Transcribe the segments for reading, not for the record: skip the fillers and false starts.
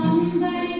अंबर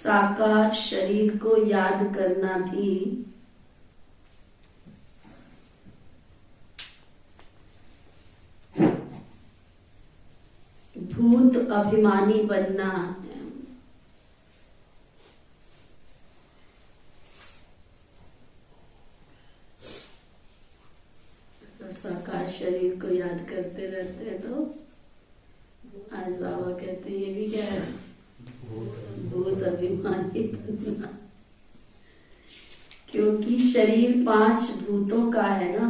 साकार शरीर को याद करना भी भूत अभिमानी बनना है। और साकार शरीर को याद करते रहते हैं तो आज बाबा कहते हैं कि क्या है, भूत अभिमानी बनना। क्योंकि शरीर 5 भूतों का है ना।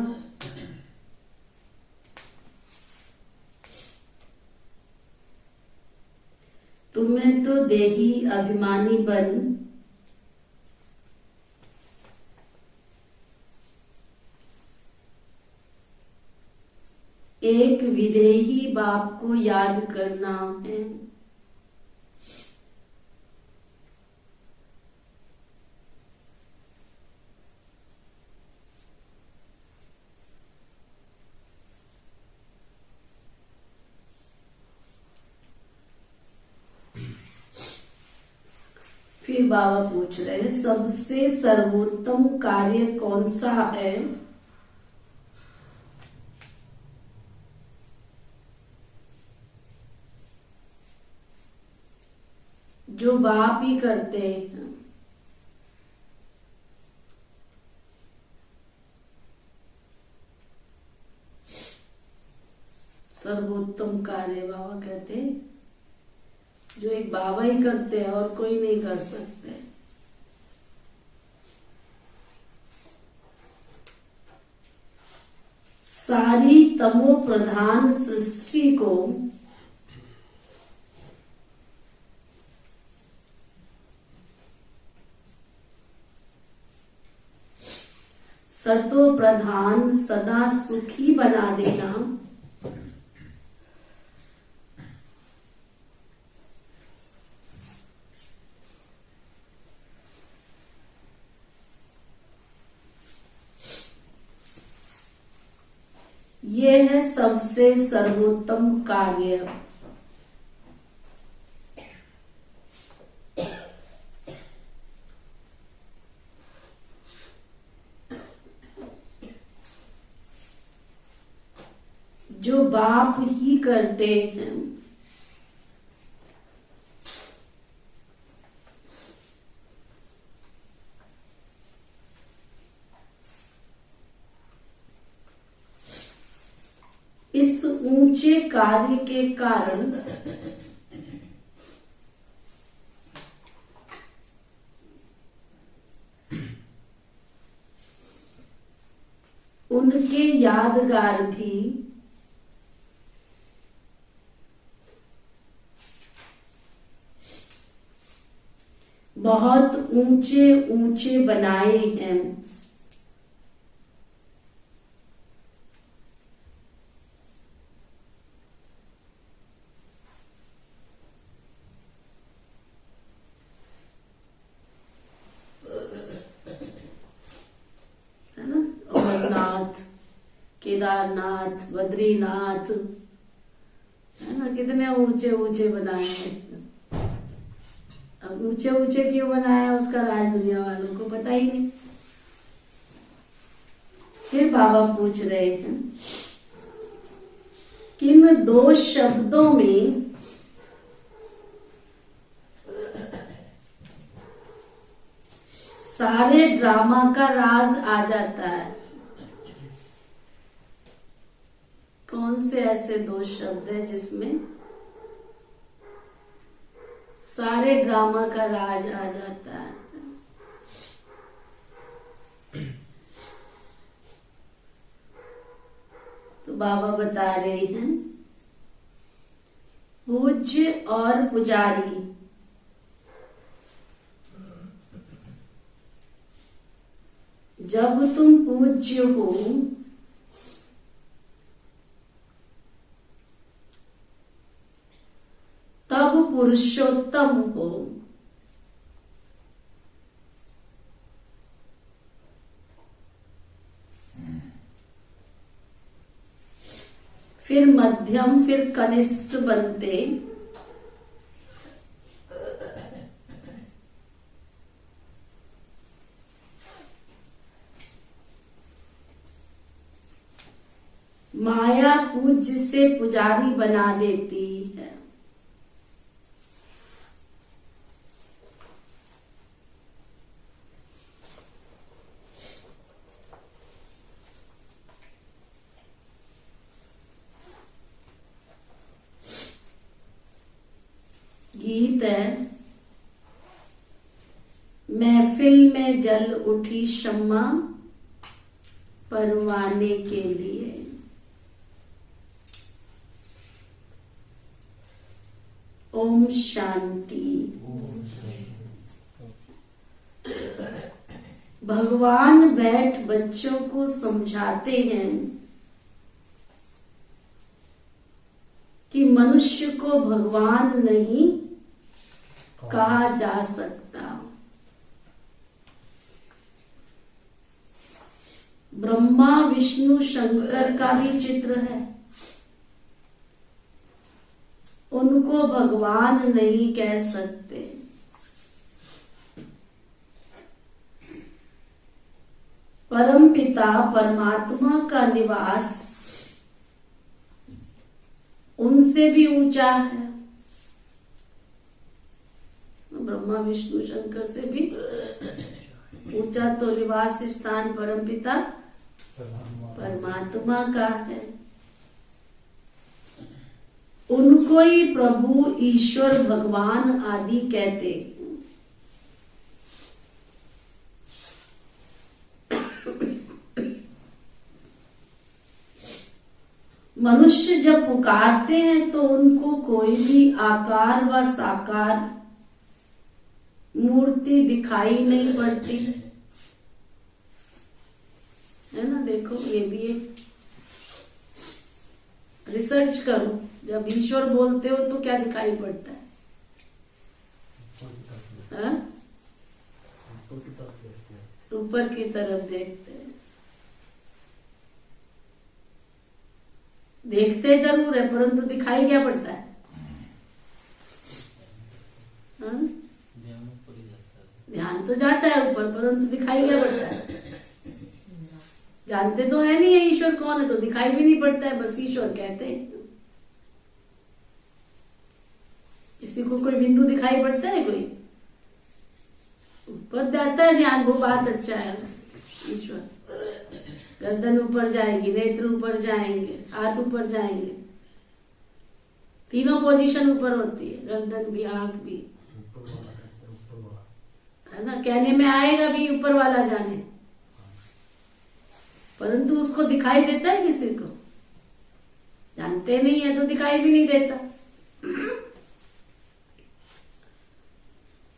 तुम्हें तो देही अभिमानी बन एक विदेही बाप को याद करना है। फिर बाबा पूछ रहे हैं, सबसे सर्वोत्तम कार्य कौन सा है? जो बाप ही करते हैं। सर्वोत्तम कार्य बाबा कहते हैं जो एक बाबा ही करते हैं और कोई नहीं कर सकते। सारी तमो प्रधान सृष्टि को सतो प्रधान सदा सुखी बना देना ये है सबसे सर्वोत्तम कार्य। जो बाप ही करते हैं। इस ऊंचे कार्य के कारण उनके यादगार भी बहुत ऊंचे ऊंचे बनाए हैं। है ना, अमरनाथ, केदारनाथ, बद्रीनाथ, है ना, कितने ऊंचे ऊंचे बनाए हैं। अब ऊंचे ऊंचे क्यों बनाया उसका राज दुनिया वालों को पता ही नहीं। फिर बाबा पूछ रहे हैं, किन 2 शब्दों में सारे ड्रामा का राज आ जाता है? कौन से ऐसे 2 शब्द है जिसमें सारे ड्रामा का राज आ जाता है? तो बाबा बता रहे हैं, पूज्य और पुजारी। जब तुम पूज्य हो तब पुरुषोत्तम हो। फिर मध्यम, फिर कनिष्ठ बनते पूज्य से पुजारी बना देती है। गीत है, महफिल में जल उठी शम्मा परवाने के लिए। ओम शांति। भगवान बैठ बच्चों को समझाते हैं कि मनुष्य को भगवान नहीं कहा जा सकता। ब्रह्मा विष्णु शंकर का भी चित्र है, उनको भगवान नहीं कह सकते। परमपिता परमात्मा का निवास उनसे भी ऊंचा है। ब्रह्मा विष्णु शंकर से भी ऊंचा तो निवास स्थान परमपिता परमात्मा का है। उनको ही प्रभु ईश्वर भगवान आदि कहते। मनुष्य जब पुकारते हैं तो उनको कोई भी आकार व साकार मूर्ति दिखाई नहीं पड़ती है ना। देखो ये भी एक रिसर्च करो, जब ईश्वर बोलते हो तो क्या दिखाई पड़ता है? ऊपर की तरफ देखते हैं। देखते जरूर है परंतु दिखाई क्या पड़ता है? ध्यान तो जाता है ऊपर परंतु दिखाई क्या पड़ता है? जानते तो है नहीं है ईश्वर कौन है, तो दिखाई भी नहीं पड़ता है, बस ईश्वर कहते हैं। किसी को कोई बिंदु दिखाई पड़ता है? कोई ऊपर जाता है ध्यान, वो बात अच्छा है। ईश्वर गर्दन ऊपर जाएगी, नेत्र ऊपर जाएंगे, हाथ ऊपर जाएंगे, तीनों पोजीशन ऊपर होती है, गर्दन भी आंख भी, है ना। कहने में आएगा भी ऊपर वाला जाने, परंतु उसको दिखाई देता है किसी को? जानते नहीं है तो दिखाई भी नहीं देता।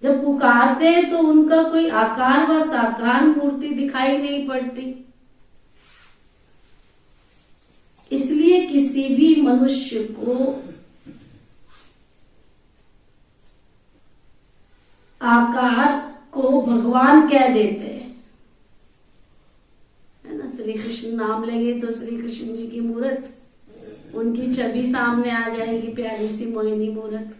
जब पुकारते हैं तो उनका कोई आकार व साकार मूर्ति दिखाई नहीं पड़ती। इसलिए किसी भी मनुष्य को आकार को भगवान कह देते हैं, है ना। श्री कृष्ण नाम लेंगे तो श्री कृष्ण जी की मूर्त, उनकी छवि सामने आ जाएगी, प्यारी सी मोहिनी मूर्त।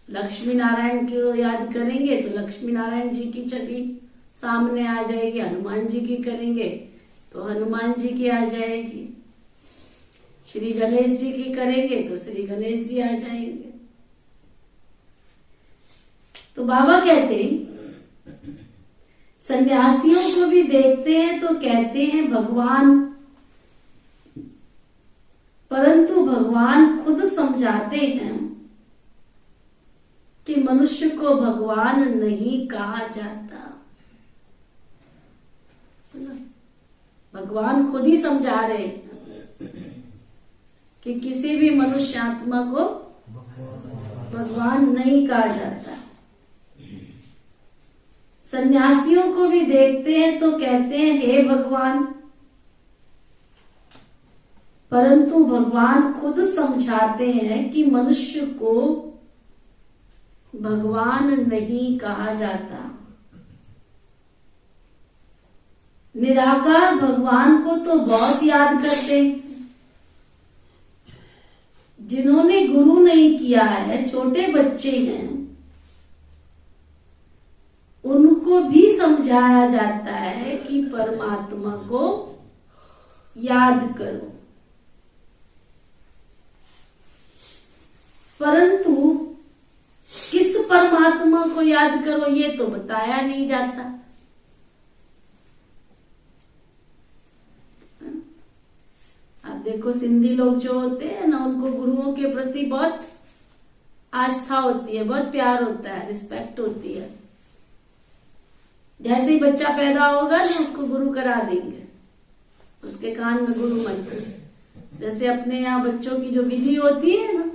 लक्ष्मी नारायण को याद करेंगे तो लक्ष्मी नारायण जी की छवि सामने आ जाएगी। हनुमान जी की करेंगे तो हनुमान जी की आ जाएगी। श्री गणेश जी की करेंगे तो श्री गणेश जी आ जाएंगे। तो बाबा कहते सन्यासियों को भी देखते हैं तो कहते हैं भगवान, परंतु भगवान खुद समझाते हैं कि मनुष्य को भगवान नहीं कहा जाता। भगवान खुद ही समझा रहे कि किसी भी मनुष्य आत्मा को भगवान नहीं कहा जाता। सन्यासियों को भी देखते हैं तो कहते हैं हे भगवान, परंतु भगवान खुद समझाते हैं कि मनुष्य को भगवान नहीं कहा जाता। निराकार भगवान को तो बहुत याद करते, जिन्होंने गुरु नहीं किया है, छोटे बच्चे हैं, उनको भी समझाया जाता है कि परमात्मा को याद करो, परंतु किस परमात्मा को याद करो ये तो बताया नहीं जाता। आप देखो सिंधी लोग जो होते हैं ना, उनको गुरुओं के प्रति बहुत आस्था होती है, बहुत प्यार होता है, रिस्पेक्ट होती है। जैसे ही बच्चा पैदा होगा ना, उसको गुरु करा देंगे, उसके कान में गुरु मंत्र। जैसे अपने यहाँ बच्चों की जो विधि होती है ना,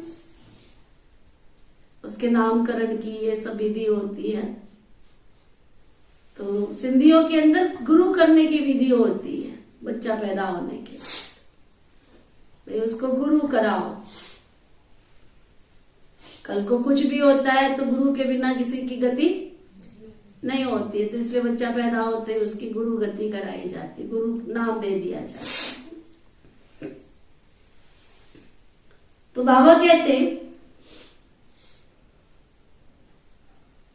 उसके नामकरण की ये सब विधि होती है, तो सिंधियों के अंदर गुरु करने की विधि होती है। बच्चा पैदा होने के भाई उसको गुरु कराओ। कल को कुछ भी होता है तो गुरु के बिना किसी की गति नहीं होती है, तो इसलिए बच्चा पैदा होते ही उसकी गुरु गति कराई जाती है, गुरु नाम दे दिया जाता है। तो बाबा कहते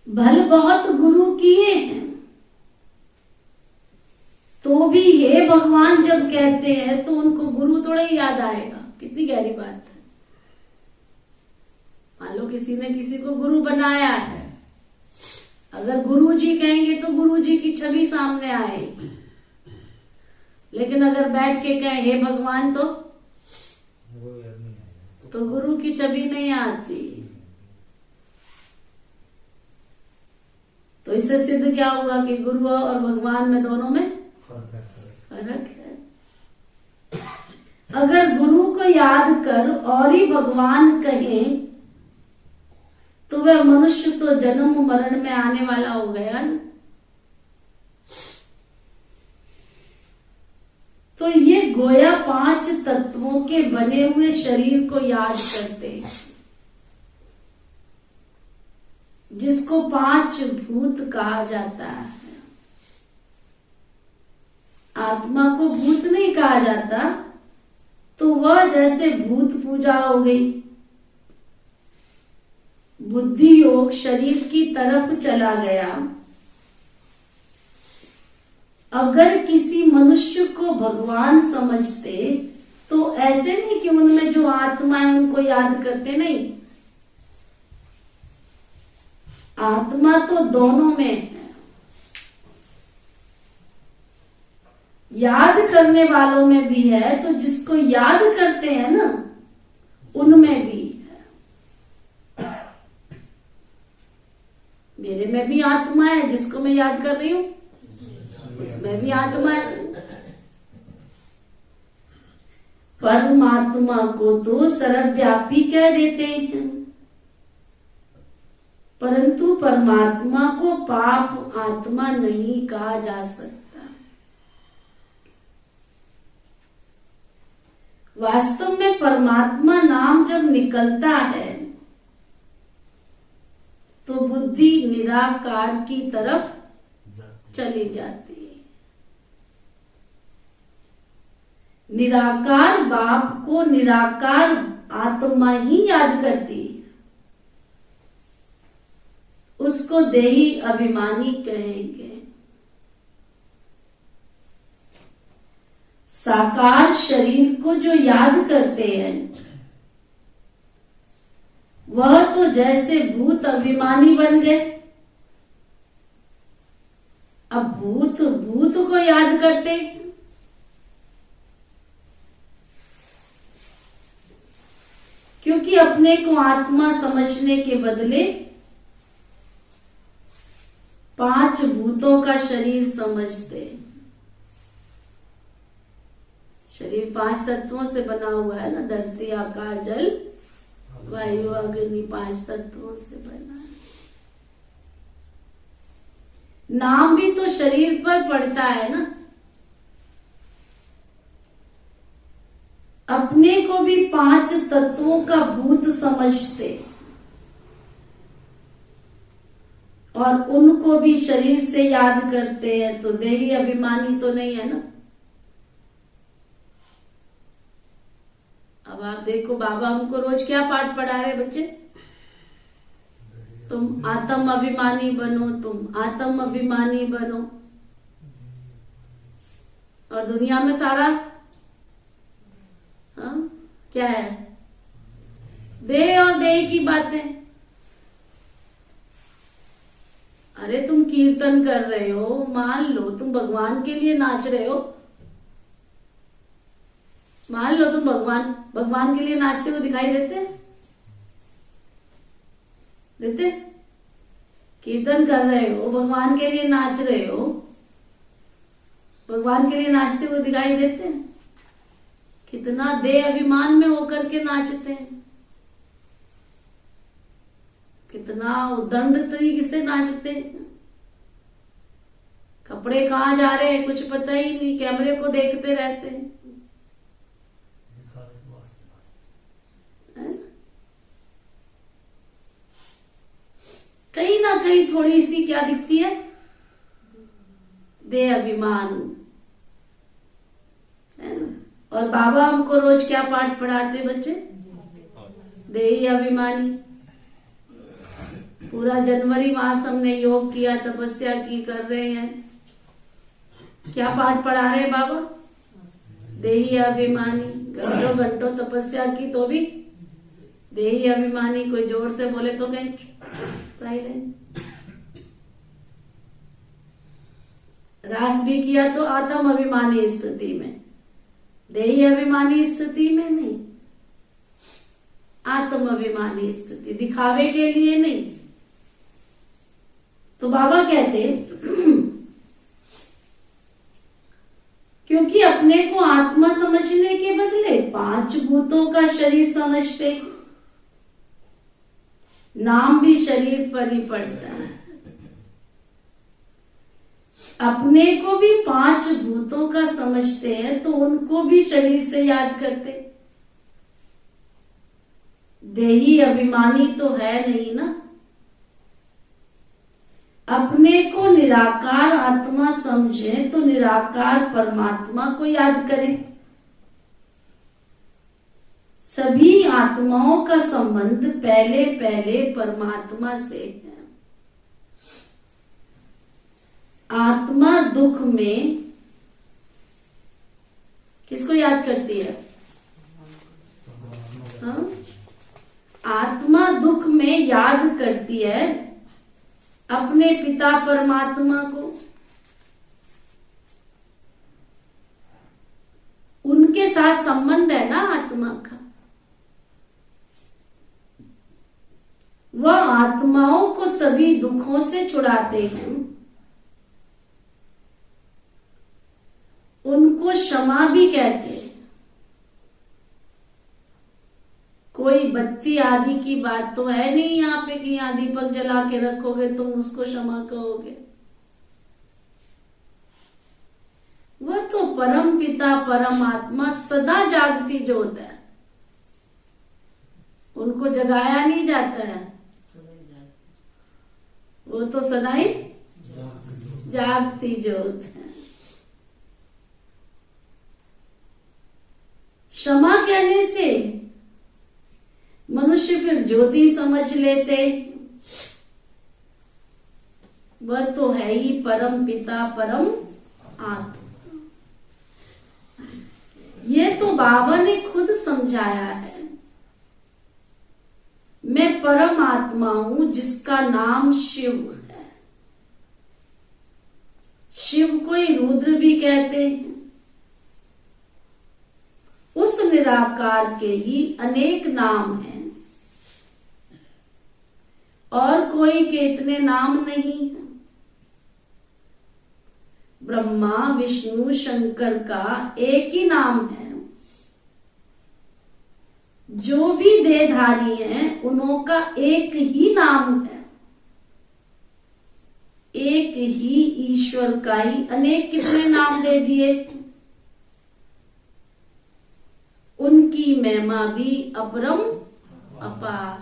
भल बहुत गुरु किए हैं, तो भी हे भगवान जब कहते हैं तो उनको गुरु थोड़ा ही याद आएगा। कितनी गहरी बात है। मान लो किसी ने किसी को गुरु बनाया है, अगर गुरु जी कहेंगे तो गुरु जी की छवि सामने आएगी, लेकिन अगर बैठ के कहें हे भगवान तो गुरु की छवि नहीं आती। तो इससे सिद्ध क्या हुआ कि गुरु और भगवान में दोनों में फर्क है। अगर गुरु को याद कर और ही भगवान कहें तो वह मनुष्य तो जन्म मरण में आने वाला हो गया ना। तो ये गोया 5 तत्वों के बने हुए शरीर को याद करते हैं, जिसको 5 भूत कहा जाता है। आत्मा को भूत नहीं कहा जाता, तो वह जैसे भूत पूजा हो गई। बुद्धि योग शरीर की तरफ चला गया। अगर किसी मनुष्य को भगवान समझते तो ऐसे नहीं कि उनमें जो आत्मा है उनको याद करते, नहीं। आत्मा तो दोनों में है। याद करने वालों में भी है, तो जिसको याद करते हैं ना उनमें भी है। मेरे में भी आत्मा है, जिसको मैं याद कर रही हूं उसमें भी आत्मा है। परमात्मा को तो सर्वव्यापी कह देते हैं, परंतु परमात्मा को पाप आत्मा नहीं कहा जा सकता। वास्तव में परमात्मा नाम जब निकलता है तो बुद्धि निराकार की तरफ चली जाती है। निराकार बाप को निराकार आत्मा ही याद करती है। उसको देही अभिमानी कहेंगे। साकार शरीर को जो याद करते हैं वह तो जैसे भूत अभिमानी बन गए। अब भूत भूत को याद करते, क्योंकि अपने को आत्मा समझने के बदले 5 भूतों का शरीर समझते। शरीर 5 तत्वों से बना हुआ है ना, धरती आकाश जल वायु अग्नि 5 तत्वों से बना है। नाम भी तो शरीर पर पड़ता है ना। अपने को भी 5 तत्वों का भूत समझते और उनको भी शरीर से याद करते हैं, तो देही अभिमानी तो नहीं है ना। अब आप देखो बाबा हमको रोज क्या पाठ पढ़ा रहे बच्चे, तुम आत्म अभिमानी बनो, तुम आत्म अभिमानी बनो। और दुनिया में सारा क्या है? देह और देह की बातें। अरे तुम कीर्तन कर रहे हो, मान लो तुम भगवान के लिए नाच रहे हो, मान लो तुम भगवान के लिए नाचते हुए दिखाई देते देते कीर्तन कर रहे हो, भगवान के लिए नाच रहे हो, भगवान के लिए नाचते हुए दिखाई देते हैं? कितना देह अभिमान में होकर के नाचते हैं, कितना उद्दंड तरीके से नाचते हैं। कपड़े कहाँ जा रहे हैं कुछ पता ही नहीं, कैमरे को देखते रहते हैं। कहीं ना कहीं थोड़ी सी क्या दिखती है? देह अभिमान, है ना। और बाबा हमको रोज क्या पाठ पढ़ाते बच्चे? देही अभिमानी। पूरा जनवरी मास हमने योग किया, तपस्या की, कर रहे हैं। क्या पाठ पढ़ा रहे बाबा? देही अभिमानी। घंटों घंटों तपस्या की तो भी देही अभिमानी। कोई जोर से बोले तो कहीं साइलेंट। रास भी किया तो आत्म अभिमानी स्थिति में, देही अभिमानी स्थिति में नहीं, आत्म अभिमानी स्थिति, दिखावे के लिए नहीं। तो बाबा कहते क्योंकि अपने को आत्मा समझने के बदले 5 भूतों का शरीर समझते, नाम भी शरीर पर ही पड़ता है। अपने को भी 5 भूतों का समझते हैं तो उनको भी शरीर से याद करते। देही अभिमानी तो है नहीं ना। अपने को निराकार आत्मा समझे तो निराकार परमात्मा को याद करें। सभी आत्माओं का संबंध पहले पहले परमात्मा से है। आत्मा दुख में किसको याद करती है? हाँ? आत्मा दुख में याद करती है अपने पिता परमात्मा को। उनके साथ संबंध है ना आत्मा का। वह आत्माओं को सभी दुखों से छुड़ाते हैं। उनको क्षमा भी कहते हैं। कोई बत्ती आदि की बात तो है नहीं यहाँ पे कि यहाँ दीपक जला के रखोगे तुम उसको क्षमा कहोगे। वह तो परम पिता परमात्मा सदा जागती ज्योत है, उनको जगाया नहीं जाता है। वो तो सदा ही जागती ज्योत है। क्षमा कहने से मनुष्य फिर ज्योति समझ लेते, वह तो है ही परम पिता परम आत्मा। ये तो बाबा ने खुद समझाया है। मैं परम आत्मा हूं जिसका नाम शिव है। शिव को ही रुद्र भी कहते हैं। उस निराकार के ही अनेक नाम हैं और कोई के इतने नाम नहीं है। ब्रह्मा विष्णु शंकर का एक ही नाम है। जो भी देहधारी हैं उन्हों का एक ही नाम है। एक ही ईश्वर का ही अनेक कितने नाम दे दिए। उनकी महिमा भी अपरम अपार।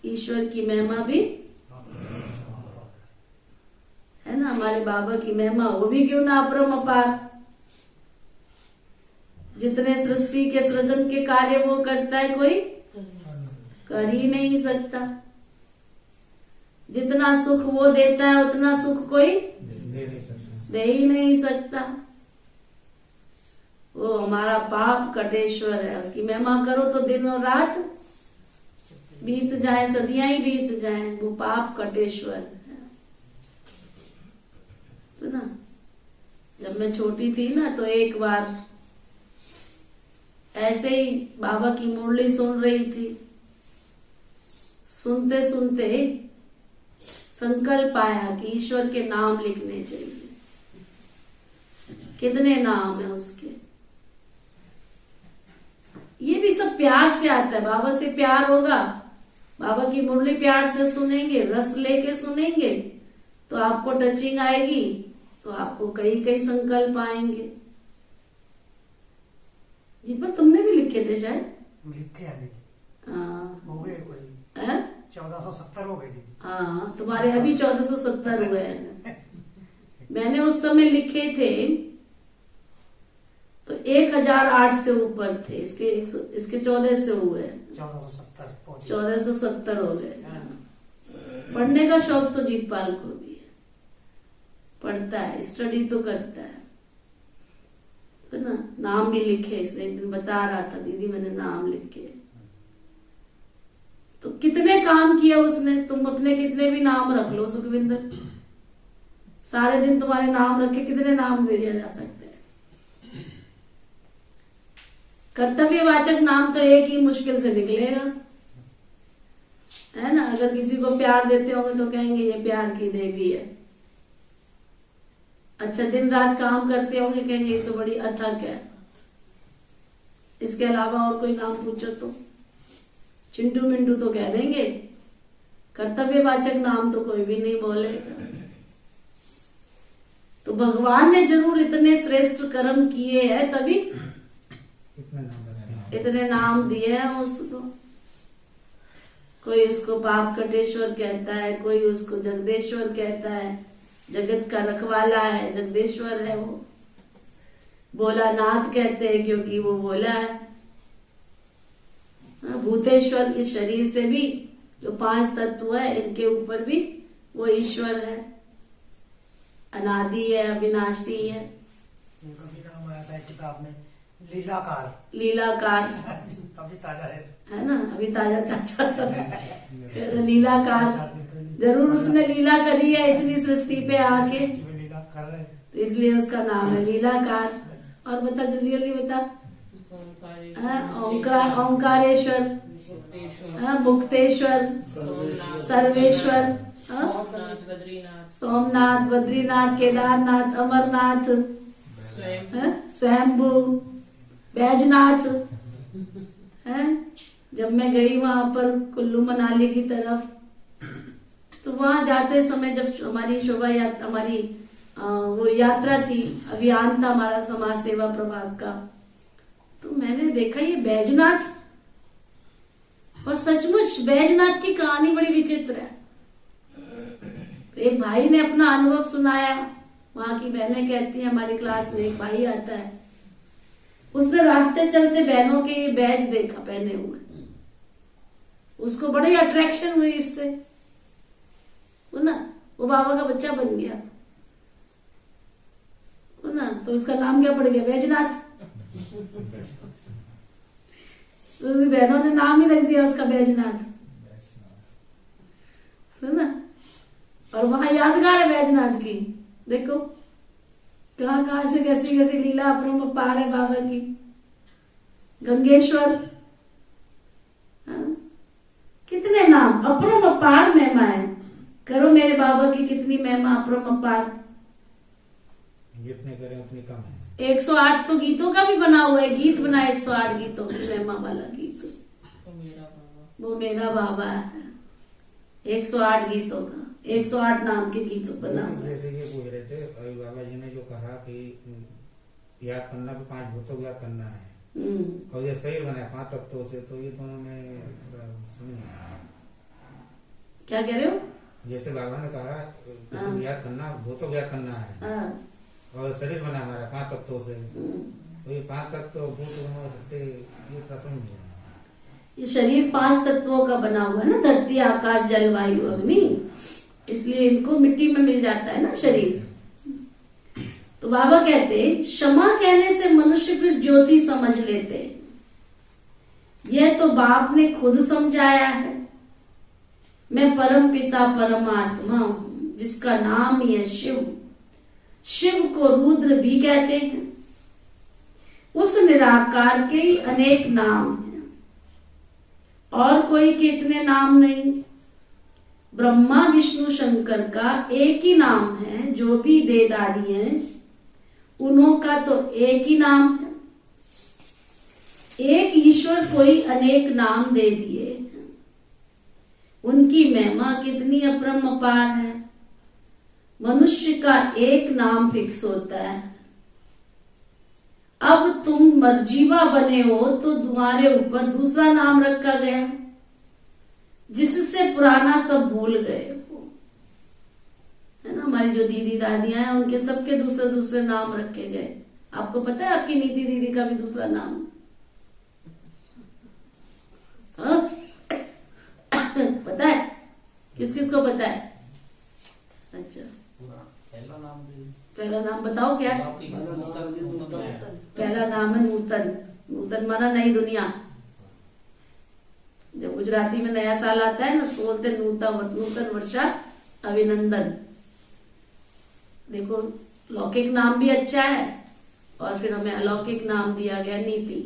ईश्वर की महिमा भी है ना। हमारे बाबा की महिमा वो भी क्यों ना अपरम अपार। जितने सृष्टि के सृजन के कार्य वो करता है कोई कर ही नहीं सकता। जितना सुख वो देता है उतना सुख कोई दे ही नहीं सकता। वो हमारा पाप कटेश्वर है, उसकी महिमा करो तो दिन और रात बीत जाए, सदियां ही बीत जाए, वो पाप कटेश्वर है। तो ना जब मैं छोटी थी ना, तो एक बार ऐसे ही बाबा की मुरली सुन रही थी, सुनते सुनते संकल्प आया कि ईश्वर के नाम लिखने चाहिए। कितने नाम है उसके, ये भी सब प्यार से आता है। बाबा से प्यार होगा, बाबा की मुरली प्यार से सुनेंगे, रस लेके सुनेंगे, तो आपको टचिंग आएगी, तो आपको कई कई संकल्प आएंगे। जी पर तुमने भी लिखे थे शायद? लिखे हैं, हो गए कोई 1470 हो गए। हाँ, तुम्हारे अभी 1470 हुए हैं। मैंने उस समय लिखे थे तो 1008 से ऊपर थे, इसके 14 से हुए, 1470 हो गए। पढ़ने का शौक तो जीतपाल को भी है, पढ़ता है, स्टडी तो करता है ना। नाम भी लिखे, इसने एक दिन बता रहा था, दीदी मैंने नाम लिखे। तो कितने काम किया उसने, तुम अपने कितने भी नाम रख लो सुखविंदर, सारे दिन तुम्हारे नाम रखे कितने नाम दे दिया जा सकते हैं। कर्तव्यवाचक नाम तो एक ही मुश्किल से निकलेगा, है ना। अगर किसी को प्यार देते होंगे तो कहेंगे ये प्यार की देवी है। अच्छा, दिन रात काम करते होंगे, कहेंगे ये तो बड़ी अथक है। इसके अलावा और कोई नाम पूछो तो चिंटू मिंटू तो कह देंगे, कर्तव्यवाचक नाम तो कोई भी नहीं बोलेगा। तो भगवान ने जरूर इतने श्रेष्ठ कर्म किए हैं, तभी इतने नाम दिए हैं उसको। कोई उसको पाप कटेश्वर कहता है, कोई उसको जगदेश्वर कहता है, जगत का रखवाला है, जगदेश्वर है वो। भोलानाथ कहते हैं क्योंकि वो भोला है। भूतेश्वर, इस शरीर से भी जो 5 तत्व है, इनके ऊपर भी वो ईश्वर है, अनादि है, अविनाशी है। कभी नाम आया था किताब में, लीलाकार। लीलाकार अभी ताजा है ना, अभी ताजा ताजा लीलाकार। जरूर उसने लीला करी है इतनी सृष्टि पे आके, तो इसलिए उसका नाम है लीलाकार। और बता, जल्दी जल्दी बता। ओंकारेश्वर, मुक्तेश्वर, सर्वेश्वर, सोमनाथ, बद्रीनाथ, केदारनाथ, अमरनाथ, स्वयंभू, बैजनाथ है। जब मैं गई वहां पर कुल्लू मनाली की तरफ, तो वहां जाते समय जब हमारी शोभा यात्रा, हमारी वो यात्रा थी, अभियान था हमारा समाज सेवा प्रभाग का, तो मैंने देखा ये बैजनाथ, और सचमुच बैजनाथ की कहानी बड़ी विचित्र है। तो एक भाई ने अपना अनुभव सुनाया, वहां की बहनें कहती हैं, हमारी क्लास में एक भाई आता है, उसने रास्ते चलते बहनों के ये बैज देखा पहने हुए, उसको बड़ी अट्रैक्शन हुई इससे, वो ना, वो बाबा का बच्चा बन गया, वो ना। तो उसका नाम क्या पड़ गया, बैजनाथ। तो बहनों ने नाम ही रख दिया उसका बैजनाथ, सुना। और वहां यादगार है बैजनाथ की, देखो कहां कहां से कैसी कैसी लीला अपरम पार है बाबा की। गंगेश्वर, कितने नाम, अपरम अपार महिमा है। करो मेरे बाबा की कितनी महिमा, अपरम अपार। जितने करें उतनी कम है। 108 तो गीतों का भी बना हुआ है, गीत बना 108 गीतों की महिमा वाला गीत, वो मेरा बाबा है। 108 गीतों का, 108 नाम के गीतों बना हुआ है। जैसे ये पूछ रहे थे अभी बाबा जी ने जो कहा कि याद करना भी 5 भूतों को याद करना है, और ये शरीर बना है 5 तत्वों से, तो ये दोनों में समझ क्या कह रहे हो? जैसे बाबा ने कहा किसी को याद करना, भूतों को याद करना है, और शरीर बना हमारा 5 तत्वों से, तो ये 5 तत्व भूत ये समझ नहीं। ये शरीर 5 तत्वों का बना हुआ है ना, धरती, आकाश, जल, वायु, अग्नि, इसलिए इनको मिट्टी में मिल जाता है ना शरीर। तो बाबा कहते क्षमा कहने से मनुष्य फिर ज्योति समझ लेते हैं। यह तो बाप ने खुद समझाया है, मैं परम पिता परमात्मा हूं, जिसका नाम ही है शिव। शिव को रुद्र भी कहते हैं। उस निराकार के ही अनेक नाम हैं, और कोई के इतने नाम नहीं। ब्रह्मा विष्णु शंकर का एक ही नाम है। जो भी देदारी हैं उन्हों का तो एक ही नाम है। एक ईश्वर को ही अनेक नाम दे दिए हैं। उनकी महिमा कितनी अपरंपार है। मनुष्य का एक नाम फिक्स होता है। अब तुम मर्जीवा बने हो तो तुम्हारे ऊपर दूसरा नाम रखा गया, जिससे पुराना सब भूल गए हो, है ना। हमारी जो दीदी दादियां हैं उनके सबके दूसरे दूसरे नाम रखे गए। आपको पता है आपकी नीति दीदी का भी दूसरा नाम? हाँ? पता है? किस किस को पता है? अच्छा, पहला नाम बताओ क्या है? पहला नाम है नूतन। नूतन माना नई दुनिया। जब गुजराती में नया साल आता है ना तो बोलते नूतन वर्षा अभिनंदन। देखो, लौकिक नाम भी अच्छा है और फिर हमें अलौकिक नाम दिया गया नीति।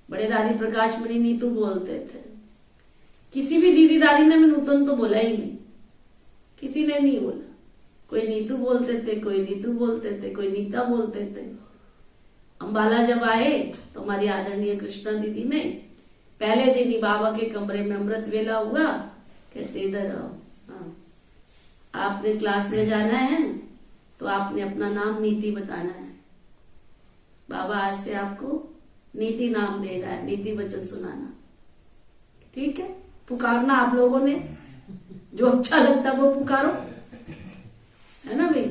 बड़े दादी प्रकाश मणि नीतू बोलते थे। किसी भी दीदी दादी ने नूतन तो बोला ही नहीं, किसी ने नहीं बोला। कोई नीतू बोलते थे, कोई नीतू बोलते थे, कोई नीता बोलते थे। अंबाला जब आए तो हमारी आदरणीय कृष्णा दीदी ने पहले दिन ही बाबा के कमरे में अमृत वेला हुआ, कहते इधर आओ, हाँ, आपने क्लास में जाना है तो आपने अपना नाम नीति बताना है। बाबा आज से आपको नीति नाम दे रहा है, नीति वचन सुनाना। ठीक है, पुकारना आप लोगों ने, जो अच्छा लगता है वो पुकारो, है ना भाई।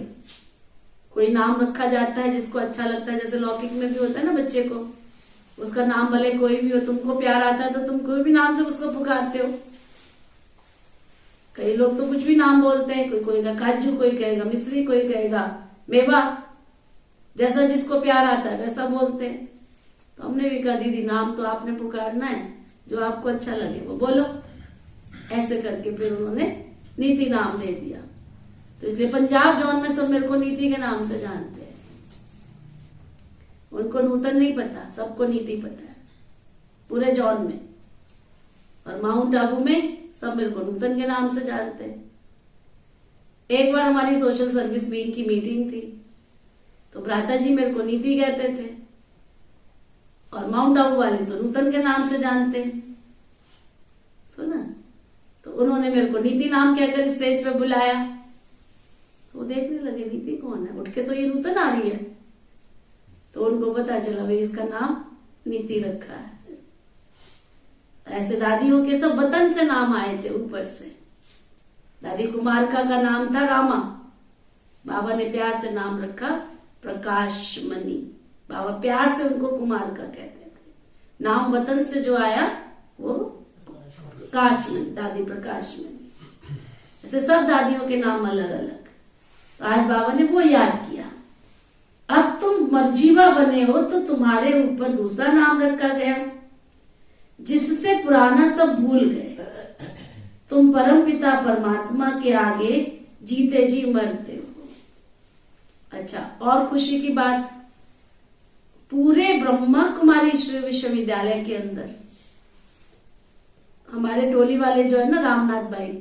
कोई नाम रखा जाता है जिसको अच्छा लगता है, जैसे लौकिक में भी होता है ना, बच्चे को उसका नाम भले कोई भी हो, तुमको प्यार आता है तो तुम कोई भी नाम से उसको पुकारते हो। कई लोग तो कुछ भी नाम बोलते हैं, कोई कहेगा काजू, कोई कहेगा मिश्री, कोई कहेगा मेवा, जैसा जिसको प्यार आता है वैसा बोलते हैं। तो हमने भी कहा दीदी नाम तो आपने पुकारना है, जो आपको अच्छा लगे वो बोलो। ऐसे करके फिर उन्होंने नीति नाम दे दिया। तो इसलिए पंजाब जॉन में सब मेरे को नीति के नाम से जानते हैं। उनको नूतन नहीं पता, सबको नीति पता है पूरे जॉन में। और माउंट आबू में सब मेरे को नूतन के नाम से जानते हैं। एक बार हमारी सोशल सर्विस विंग की मीटिंग थी तो भ्राता जी मेरे को नीति कहते थे और माउंट आबू वाले तो नूतन के नाम से जानते हैं। सुना? तो उन्होंने मेरे को नीति नाम कहकर स्टेज पे बुलाया तो वो देखने लगे नीति कौन है, उठ के तो ये नूतन आ रही है। तो उनको पता चला भाई इसका नाम नीति रखा है। ऐसे दादियों के सब वतन से नाम आए थे ऊपर से। दादी कुमारका का नाम था रामा, बाबा ने प्यार से नाम रखा प्रकाश मणि। बाबा प्यार से उनको कुमारका कहते थे। नाम वतन से जो आया वो प्रकाश मणि, दादी प्रकाश मणि। ऐसे सब दादियों के नाम अलग अलग। तो आज बाबा ने वो याद किया। अब तुम मर्जीवा बने हो तो तुम्हारे ऊपर दूसरा नाम रखा गया, जिससे पुराना सब भूल गए। तुम परम पिता परमात्मा के आगे जीते जी मरते हो। अच्छा, और खुशी की बात, पूरे ब्रह्मा कुमारी विश्वविद्यालय के अंदर हमारे टोली वाले जो है ना रामनाथ भाई,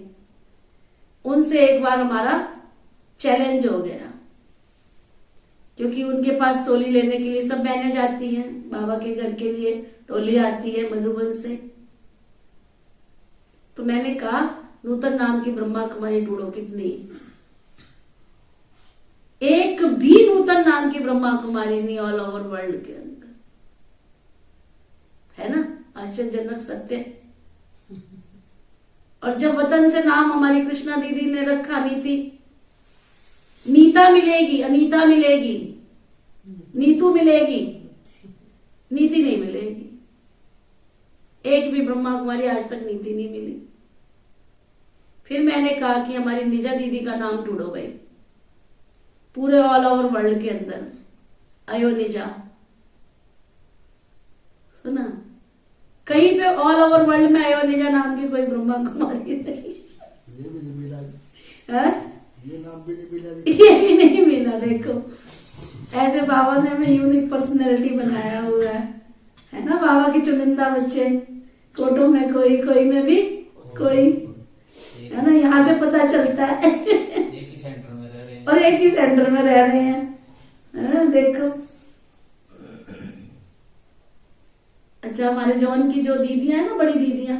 उनसे एक बार हमारा चैलेंज हो गया, क्योंकि उनके पास टोली लेने के लिए सब बहनें जाती हैं। बाबा के घर के लिए टोली आती है मधुबन से। तो मैंने कहा नूतन नाम की ब्रह्मा कुमारी ढूंढो कितनी, एक भी नूतन नाम की ब्रह्मा कुमारी नहीं ऑल ओवर वर्ल्ड के अंदर, है ना। आश्चर्यजनक सत्य। और जब वतन से नाम हमारी कृष्णा दीदी ने रखा नीति, नीता मिलेगी, अनीता मिलेगी, नीतू मिलेगी, नीति नहीं मिलेगी। एक भी ब्रह्मा कुमारी आज तक नीति नहीं मिली। फिर मैंने कहा कि हमारी निजा दीदी का नाम ढूंढो भाई पूरे ऑल ओवर वर्ल्ड के अंदर। आयो निजा, कहीं पे ऑल ओवर वर्ल्ड में अयोनिजा नाम की कोई ब्रह्मा कुमारी नहीं ये भी नहीं मिला, है। ये नाम भी नहीं मिला। ये भी नहीं मिला। देखो ऐसे बाबा ने हमें यूनिक पर्सनैलिटी बनाया हुआ है ना। बाबा की चुनिंदा बच्चे, कोटों में कोई में भी कोई, है ना। यहाँ से पता चलता है एक ही सेंटर में रह रहे हैं और एक ही सेंटर में रह रहे हैं। देखो अच्छा, हमारे जॉन की जो दीदियां है ना, बड़ी दीदियां,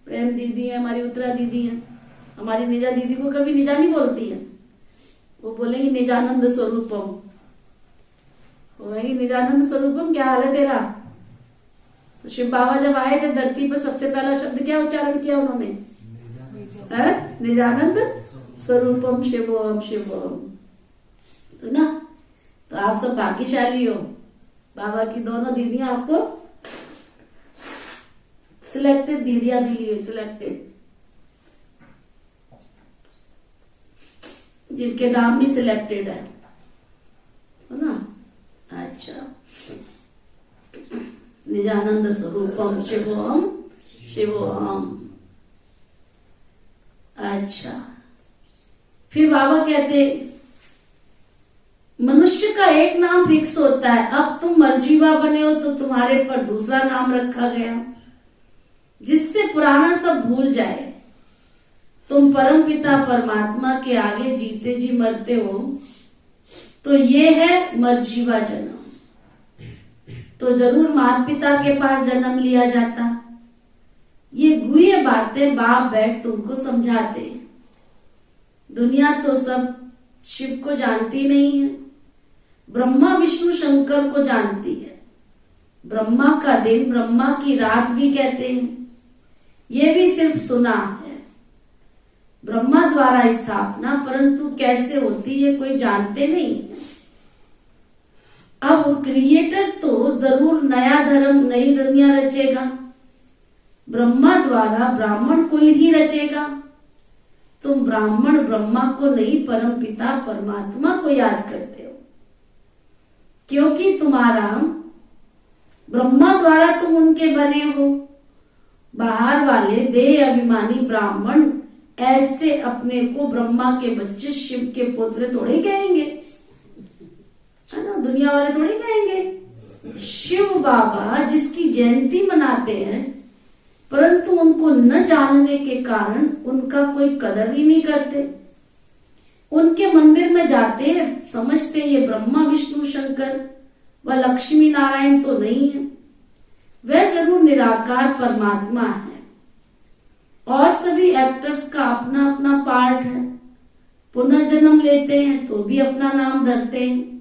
प्रेम दीदी है हमारी, उत्तरा दीदी है हमारी, निजा दीदी को कभी निजा नहीं बोलती है, वो बोलेंगी निजानंद स्वरूपम। बोलेंगी निजानंद स्वरूपम, क्या हाल है तेरा। तो शिव बाबा जब आए थे धरती पर, सबसे पहला शब्द क्या उच्चारण किया उन्होंने, निजानंद स्वरूपम शिवोम शिवोम। तो ना, तो आप सब भाग्यशाली हो, बाबा की दोनों दीदियां आपको सिलेक्टेड दीदियां मिली है, सिलेक्टेड, जिनके नाम भी सिलेक्टेड है ना। अच्छा, निजानंद स्वरूपम शिवोम शिवोम। अच्छा, फिर बाबा कहते मनुष्य का एक नाम फिक्स होता है, अब तुम मर्जीवा बने हो तो तुम्हारे पर दूसरा नाम रखा गया जिससे पुराना सब भूल जाए। तुम परमपिता परमात्मा के आगे जीते जी मरते हो, तो ये है मर्जीवा जन्म। तो जरूर माता पिता के पास जन्म लिया जाता। ये गुह्य बातें बाप बैठ तुमको समझाते हैं। दुनिया तो सब शिव को जानती नहीं है, ब्रह्मा विष्णु शंकर को जानती है। ब्रह्मा का दिन, ब्रह्मा की रात भी कहते हैं, ये भी सिर्फ सुना है। ब्रह्मा द्वारा स्थापना, परंतु कैसे होती है कोई जानते नहीं है। अब क्रिएटर तो जरूर नया धर्म, नई दुनिया रचेगा। ब्रह्मा द्वारा ब्राह्मण कुल ही रचेगा। तुम ब्राह्मण ब्रह्मा को नहीं, परम पिता परमात्मा को याद करते हो, क्योंकि तुम्हारा ब्रह्मा द्वारा तुम उनके बने हो। बाहर वाले देह अभिमानी ब्राह्मण ऐसे अपने को ब्रह्मा के बच्चे, शिव के पुत्र थोड़े कहेंगे, है ना। दुनिया वाले थोड़े कहेंगे। शिव बाबा जिसकी जयंती मनाते हैं, परंतु उनको न जानने के कारण उनका कोई कदर ही नहीं करते। उनके मंदिर में जाते हैं, समझते ये ब्रह्मा विष्णु शंकर व लक्ष्मी नारायण तो नहीं है, वह जरूर निराकार परमात्मा है। और सभी एक्टर्स का अपना अपना पार्ट है। पुनर्जन्म लेते हैं तो भी अपना नाम धरते हैं।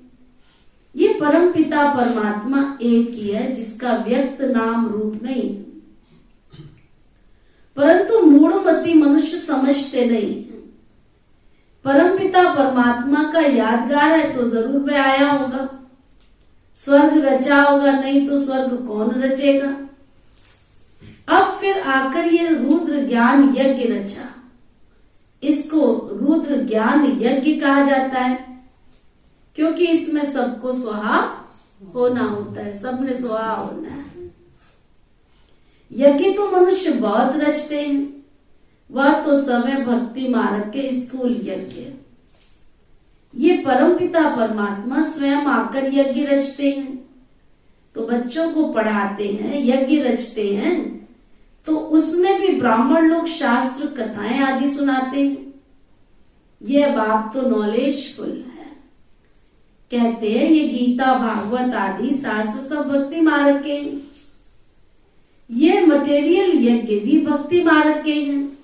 ये परम पिता परमात्मा एक ही है, जिसका व्यक्त नाम रूप नहीं, परंतु मूढ़मती मनुष्य समझते नहीं है। परमपिता परमात्मा का यादगार है तो जरूर वह आया होगा, स्वर्ग रचा होगा, नहीं तो स्वर्ग कौन रचेगा। अब फिर आकर ये रुद्र ज्ञान यज्ञ रचा। इसको रुद्र ज्ञान यज्ञ कहा जाता है, क्योंकि इसमें सबको स्वाहा होना होता है, सबने स्वाहा होना है। यज्ञ तो मनुष्य बहुत रचते हैं, वह तो समय भक्ति मार्ग के स्थूल यज्ञ। ये परमपिता परमात्मा स्वयं आकर यज्ञ रचते हैं, तो बच्चों को पढ़ाते हैं, यज्ञ रचते हैं, तो उसमें भी ब्राह्मण लोग शास्त्र कथाएं आदि सुनाते हैं। यह बात तो नॉलेजफुल है। कहते हैं ये गीता भागवत आदि शास्त्र सब भक्ति मार्ग के हैं। ये मटेरियल यज्ञ भी भक्ति मार्ग के हैं।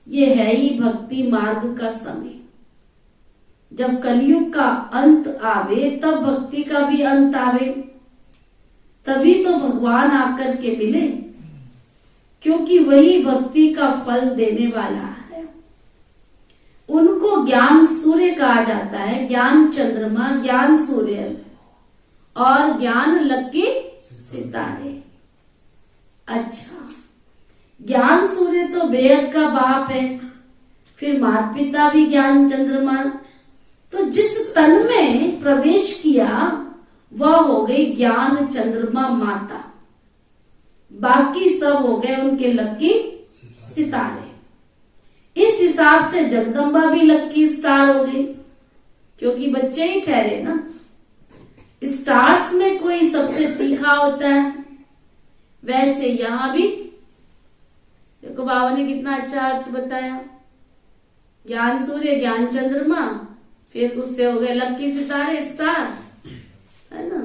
ये है ही भक्ति मार्ग का समय। जब कलयुग का अंत आवे तब भक्ति का भी अंत आवे, तभी तो भगवान आकर के मिले, क्योंकि वही भक्ति का फल देने वाला है। उनको ज्ञान सूर्य कहा जाता है, ज्ञान चंद्रमा, ज्ञान सूर्य और ज्ञान लक्की सितारे। अच्छा, ज्ञान सूर्य तो बेहद का बाप है, फिर माता पिता भी ज्ञान चंद्रमा। तो जिस तन में प्रवेश किया वह हो गई ज्ञान चंद्रमा माता। बाकी सब हो गए उनके लक्की सितारे। इस हिसाब से जगदम्बा भी लक्की स्टार हो गई, क्योंकि बच्चे ही ठहरे ना। स्टार्स में कोई सबसे तीखा होता है, वैसे यहां भी देखो बाबा ने कितना अच्छा अर्थ बताया। ज्ञान सूर्य, ज्ञान चंद्रमा, फिर उससे हो गए लक्की सितारे, स्टार, है ना।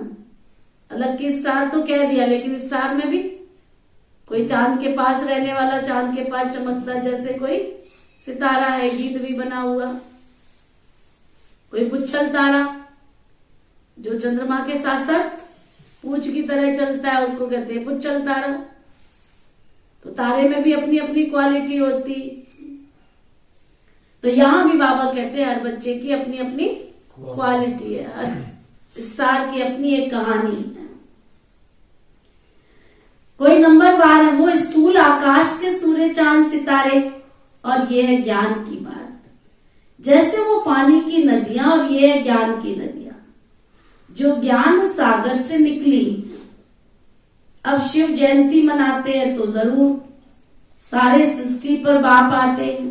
लक्की स्टार तो कह दिया, लेकिन स्टार में भी कोई चांद के पास रहने वाला, चांद के पास चमकता जैसे कोई सितारा है, गीत भी बना हुआ। कोई पुच्छल तारा जो चंद्रमा के साथ साथ पूछ की तरह चलता है, उसको कहते हैं पुच्छल तारा। तो तारे में भी अपनी अपनी क्वालिटी होती। तो यहां भी बाबा कहते हैं हर बच्चे की अपनी अपनी क्वालिटी है, हर स्टार की अपनी एक कहानी है। कोई नंबर 12 है, वो स्थूल आकाश के सूर्य चांद सितारे, और ये है ज्ञान की बात। जैसे वो पानी की नदियां और ये है ज्ञान की नदियां, जो ज्ञान सागर से निकली। अब शिव जयंती मनाते हैं तो जरूर सारे सृष्टि पर बाप आते हैं,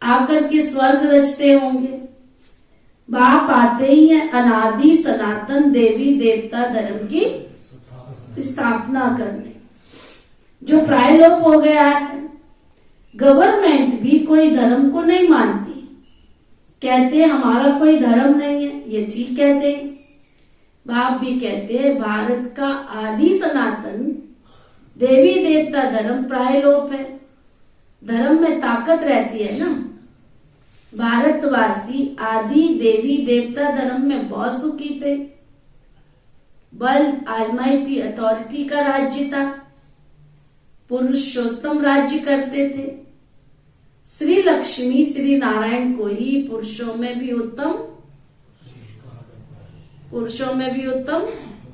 आकर के स्वर्ग रचते होंगे। बाप आते ही है अनादि सनातन देवी देवता धर्म की स्थापना करने, जो प्रायलोप हो गया है। गवर्नमेंट भी कोई धर्म को नहीं मानती, कहते हमारा कोई धर्म नहीं है, ये ठीक कहते हैं। बाप भी कहते हैं भारत का आदि सनातन देवी देवता धर्म प्रायलोप है। धर्म में ताकत रहती है ना। भारतवासी आदि देवी देवता धर्म में बहुत सुखी थे। बल ऑलमाइटी अथॉरिटी का राज्य था, पुरुषोत्तम राज्य करते थे। श्री लक्ष्मी श्री नारायण को ही पुरुषों में भी उत्तम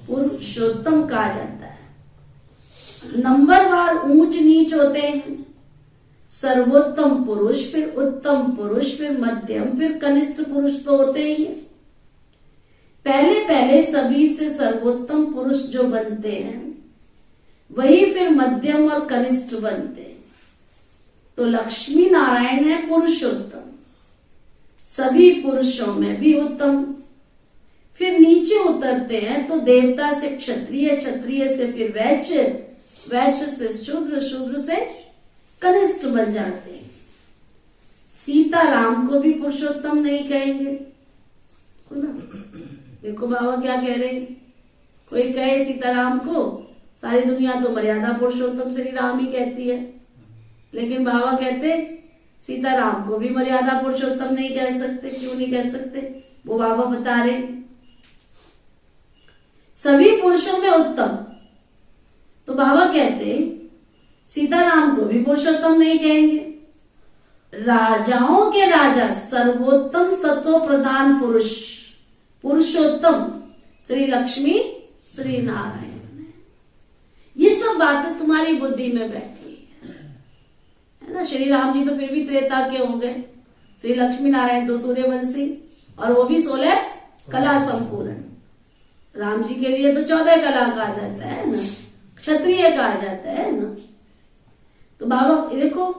पुरुषोत्तम कहा जाता है। नंबरवार ऊंच नीच होते हैं। सर्वोत्तम पुरुष, फिर उत्तम पुरुष, फिर मध्यम, फिर कनिष्ठ पुरुष तो होते ही हैं। पहले पहले सभी से सर्वोत्तम पुरुष जो बनते हैं, वही फिर मध्यम और कनिष्ठ बनते हैं। तो लक्ष्मी नारायण है पुरुषोत्तम, सभी पुरुषों में भी उत्तम। फिर नीचे उतरते हैं तो देवता से क्षत्रिय, क्षत्रिय से फिर वैश्य, वैश्य से शूद्र, शूद्र से कनिष्ठ बन जाते हैं। सीता राम को भी पुरुषोत्तम नहीं कहेंगे, सुना? देखो बाबा क्या कह रहे हैं। कोई कहे सीताराम को, सारी दुनिया तो मर्यादा पुरुषोत्तम श्री राम ही कहती है, लेकिन बाबा कहते सीताराम को भी मर्यादा पुरुषोत्तम नहीं कह सकते। क्यों नहीं कह सकते, वो बाबा बता रहे। सभी पुरुषों में उत्तम, तो बाबा कहते सीताराम को भी पुरुषोत्तम नहीं कहेंगे। राजाओं के राजा सर्वोत्तम सतो प्रधान पुरुष पुरुषोत्तम श्री लक्ष्मी श्री नारायण। ये सब बातें तुम्हारी बुद्धि में बैठी है ना। श्री राम जी तो फिर भी त्रेता के हो गए, श्री लक्ष्मी नारायण तो सूर्यवंशी, और वो भी 16 कला संपूर्ण। राम जी के लिए तो 14 कला कहा जाता है ना, क्षत्रिय कहा जाता है ना। तो बाबा देखो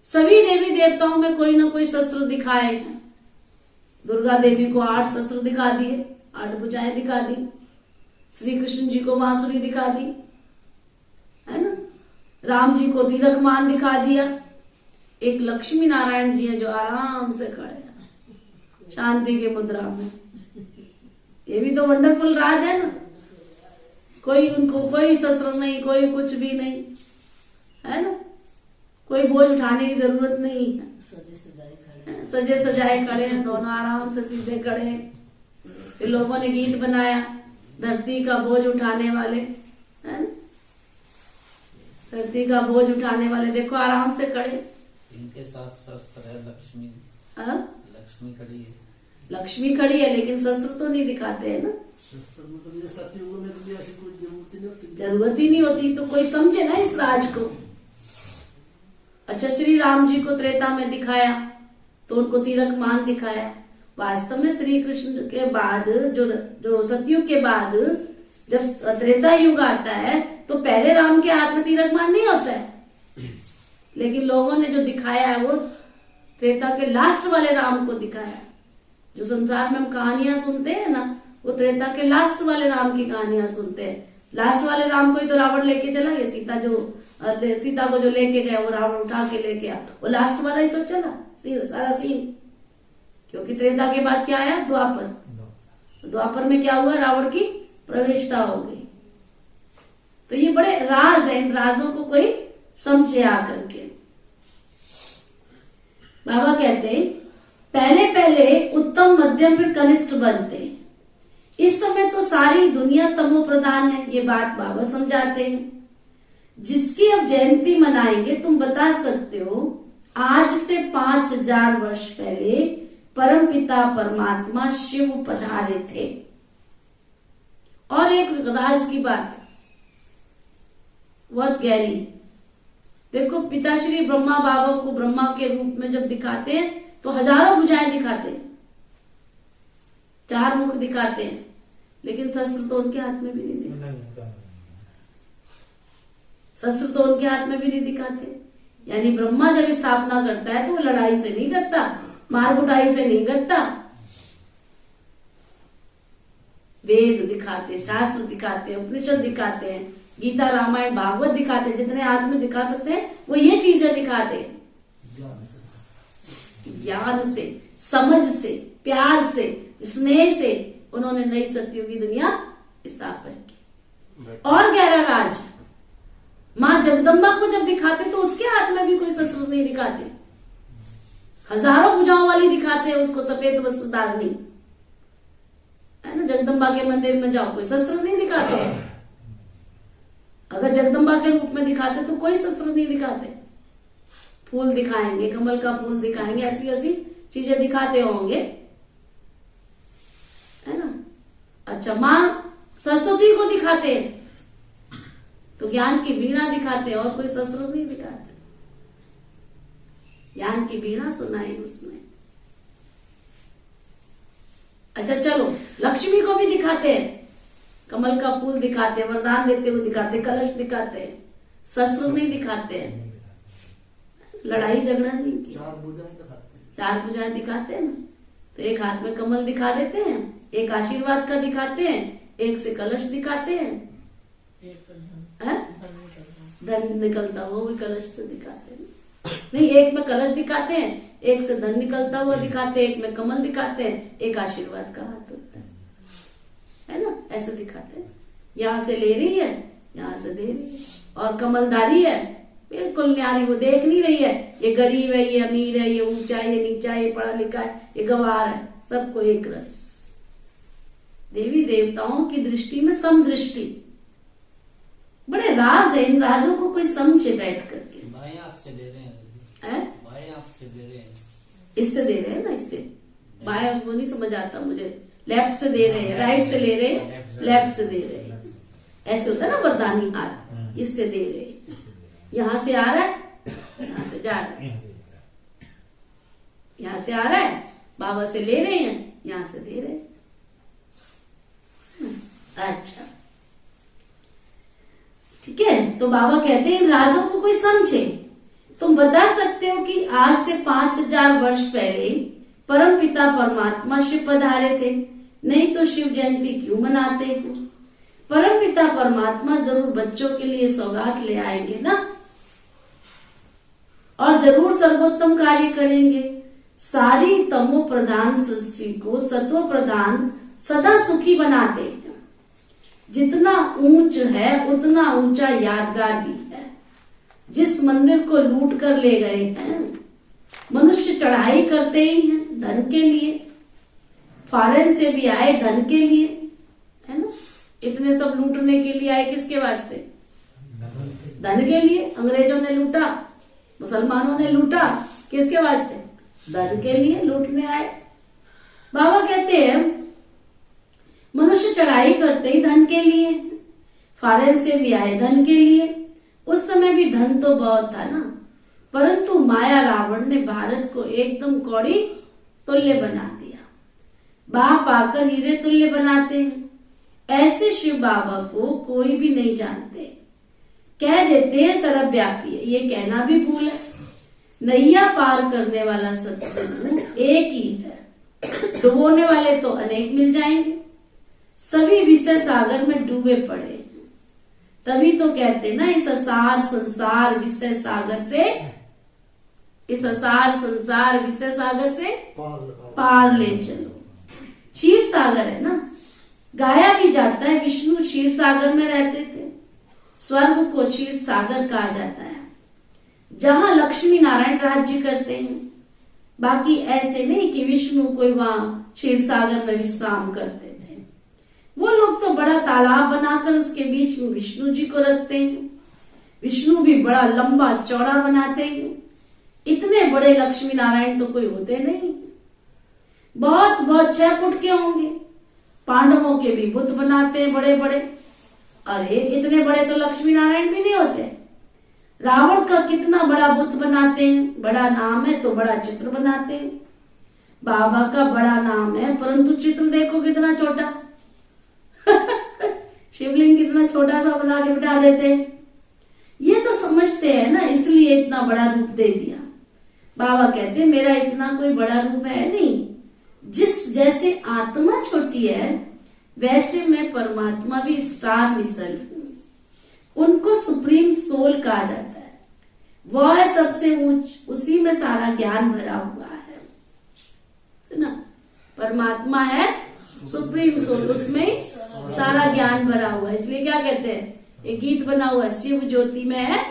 सभी देवी देवताओं में कोई ना कोई शस्त्र दिखाए हैं। दुर्गा देवी को 8 शस्त्र दिखा दिए, 8 भुजाएं दिखा दी। श्री कृष्ण जी को बांसुरी दिखा दी, है ना। राम जी को तीरकमान दिखा दिया। एक लक्ष्मी नारायण जी है जो आराम से खड़े हैं शांति के मुद्रा में। ये भी तो वंडरफुल राज है ना। कोई उनको कोई शस्त्र नहीं, कोई कुछ भी नहीं, है ना। कोई बोझ उठाने की जरूरत नहीं है। सजे सजाए खड़े हैं, दोनों आराम से सीधे खड़े हैं। फिर लोगों ने गीत बनाया, धरती का बोझ उठाने वाले, है ना। धरती का बोझ उठाने वाले देखो आराम से खड़े। इनके साथ शस्त्र है लक्ष्मी। लक्ष्मी खड़ी है, लक्ष्मी खड़ी है, लेकिन शस्त्र तो नहीं दिखाते हैं ना। जरूरत ही नहीं होती, तो कोई समझे ना इस राज को। अच्छा, श्री राम जी को त्रेता में दिखाया तो उनको तीरकमान दिखाया। वास्तव में श्री कृष्ण के बाद जो सतयुग के बाद जब त्रेता युग आता है तो पहले राम के हाथ में तिलकमान नहीं होता है, लेकिन लोगों ने जो दिखाया है वो त्रेता के लास्ट वाले राम को दिखाया। जो संसार में हम कहानियां सुनते हैं ना, वो त्रेता के लास्ट वाले राम की कहानियां सुनते हैं। लास्ट वाले राम को ही तो रावण लेके चला गया, सीता को जो लेके गया वो रावण उठा के लेके आया, वो लास्ट वाला ही तो चला सारा सीन। क्योंकि त्रेता के बाद क्या आया? द्वापर। द्वापर में क्या हुआ? रावण की प्रवेशता हो गई। तो ये बड़े राज है, इन राजों को कोई समझे आकर के। बाबा कहते हैं पहले पहले उत्तम, मध्यम, फिर कनिष्ठ बनते हैं। इस समय तो सारी दुनिया तमो प्रधान है, ये बात बाबा समझाते हैं। जिसकी अब जयंती मनाएंगे, तुम बता सकते हो आज से 5000 वर्ष पहले परम पिता परमात्मा शिव पधारे थे। और एक राज की बात बहुत गहरी, देखो पिताश्री ब्रह्मा बाबा को ब्रह्मा के रूप में जब दिखाते हैं तो हजारों भुजाएं दिखाते हैं, 4 मुख दिखाते हैं, लेकिन शस्त्र तो उनके हाथ में भी नहीं दिखाते। शस्त्र तो उनके हाथ में भी नहीं दिखाते। यानी ब्रह्मा जब स्थापना करता है तो वो लड़ाई से नहीं करता, मार कुटाई से नहीं करता। वेद दिखाते, शास्त्र दिखाते, उपनिषद दिखाते हैं, गीता रामायण भागवत दिखाते हैं, जितने हाथ में दिखा सकते हैं वो ये चीजें दिखाते हैं। ज्ञान से, समझ से, प्यार से, स्नेह से उन्होंने नई सत्यों की दुनिया स्थापन की। और गहरा राज, माँ जगदम्बा को जब दिखाते तो उसके हाथ में भी कोई शस्त्र नहीं दिखाते, हजारों भुजाओं वाली दिखाते हैं उसको, सफेद वस्त्र धारणी है ना। जगदम्बा के मंदिर में जाओ, कोई शस्त्र नहीं दिखाते। अगर जगदम्बा के रूप में दिखाते तो कोई शस्त्र नहीं दिखाते, फूल दिखाएंगे, कमल का फूल दिखाएंगे, ऐसी ऐसी चीजें दिखाते होंगे, है ना। अच्छा, माँ सरस्वती को दिखाते हैं तो ज्ञान की वीणा दिखाते हैं, और कोई शस्त्र नहीं दिखाते। ज्ञान की वीणा सुनाई उसने। अच्छा चलो, लक्ष्मी को भी दिखाते हैं, कमल का फूल दिखाते हैं, वरदान देते हुए दिखाते, कलश दिखाते हैं, शस्त्र नहीं दिखाते हैं, लड़ाई झगड़ा नहीं की। 4 भुजाएं दिखाते हैं। 4 भुजाएं दिखाते हैं ना। तो एक हाथ में कमल दिखा देते हैं, एक आशीर्वाद का दिखाते हैं, एक से कलश दिखाते हैं, धन निकलता हुआ वो कलश तो दिखाते हैं। नहीं, एक में कलश दिखाते हैं, एक से धन निकलता हुआ दिखाते हैं, एक में कमल दिखाते हैं, एक आशीर्वाद का हाथ होता है ना, ऐसे दिखाते हैं। यहां से ले रही है, यहां से दे रही है, और कमलधारी है, बिल्कुल न्यारी, वो देख नहीं रही है ये गरीब है, ये अमीर है, ये ऊंचा है, ये नीचा है, ये पढ़ा लिखा है, ये गंवार है, सबको एक रस। देवी देवताओं की दृष्टि में समदृष्टि। बड़े राज है, इन राजों को कोई समझे बैठ करके। भाई आपसे दे रहे हैं, भाई आपसे दे रहे हैं, इससे दे रहे हैं ना, इससे बाया वो नहीं समझ आता मुझे। लेफ्ट से दे रहे हैं, राइट से ले रहे हैं, लेफ्ट से दे रहे हैं, ऐसे होता है ना वरदानी हाथ, इससे दे रहे हैं। यहां से आ रहा है, यहां से जा रहा है, यहां से आ रहा है, बाबा से ले रहे हैं, यहां से दे रहे हैं। अच्छा ठीक है, तो बाबा कहते हैं इन राजों को कोई समझे। तुम बता सकते हो कि आज से 5000 वर्ष पहले परम पिता परमात्मा शिव पधारे थे, नहीं तो शिव जयंती क्यों मनाते हो? परम पिता परमात्मा जरूर बच्चों के लिए सौगात ले आएंगे ना, और जरूर सर्वोत्तम कार्य करेंगे। सारी तमो प्रधान सृष्टि को सत्व प्रधान सदा सुखी बनाते हैं। जितना ऊंच है उतना ऊंचा यादगार भी है। जिस मंदिर को लूट कर ले गए हैं, मनुष्य चढ़ाई करते ही हैं धन के लिए, फॉरेन से भी आए धन के लिए, है ना। इतने सब लूटने के लिए आए, किसके वास्ते? धन के लिए। अंग्रेजों ने लूटा, मुसलमानों ने लूटा, किसके वास्ते? धन के लिए लूटने आए। बाबा कहते हैं मनुष्य चढ़ाई करते ही धन के लिए, फॉरेन से भी आए धन के लिए। उस समय भी धन तो बहुत था ना, परंतु माया रावण ने भारत को एकदम कौड़ी तुल्य बना दिया। बाप आकर हीरे तुल्य बनाते हैं, ऐसे शिव बाबा को कोई भी नहीं जानते। कह देते हैं सर्वव्यापी है, ये कहना भी भूल है। नैया पार करने वाला सतगुरु एक ही है, डुबोने वाले तो अनेक मिल जाएंगे। सभी विषय सागर में डूबे पड़े हैं। तभी तो कहते हैं ना, इस असार संसार विषय सागर से, इस असार संसार विषय सागर से पार ले चलो। क्षीर सागर है ना, गाया भी जाता है विष्णु क्षीर सागर में रहते थे। स्वर्ग को क्षीर सागर कहा जाता है, जहां लक्ष्मी नारायण राज्य करते हैं। बाकी ऐसे नहीं कि विष्णु कोई वहां क्षीर सागर में विश्राम करते थे। वो लोग तो बड़ा तालाब बनाकर उसके बीच में विष्णु जी को रखते हैं। विष्णु भी बड़ा लंबा चौड़ा बनाते हैं। इतने बड़े लक्ष्मी नारायण तो कोई होते नहीं, बहुत बहुत 6 फुट के होंगे। पांडवों के भी बुत बनाते हैं बड़े बड़े। अरे इतने बड़े तो लक्ष्मी नारायण भी नहीं होते। रावण का कितना बड़ा बुत बनाते हैं, बड़ा नाम है तो बड़ा चित्र बनाते हैं। बाबा का बड़ा नाम है परंतु चित्र देखो कितना छोटा। शिवलिंग कितना छोटा सा बना के बिठा देते हैं। ये तो समझते हैं ना, इसलिए इतना बड़ा रूप दे दिया। बाबा कहते हैं मेरा इतना कोई बड़ा रूप है नहीं। जिस जैसे आत्मा छोटी है वैसे मैं परमात्मा भी स्टार मिसल हूं। उनको सुप्रीम सोल कहा जाता है। वह है सबसे ऊंच, उसी में सारा ज्ञान भरा हुआ है ना। परमात्मा है सुप्रीम सोल, उसमें सारा ज्ञान भरा हुआ है। इसलिए क्या कहते हैं, एक गीत बना हुआ है, शिव ज्योति में है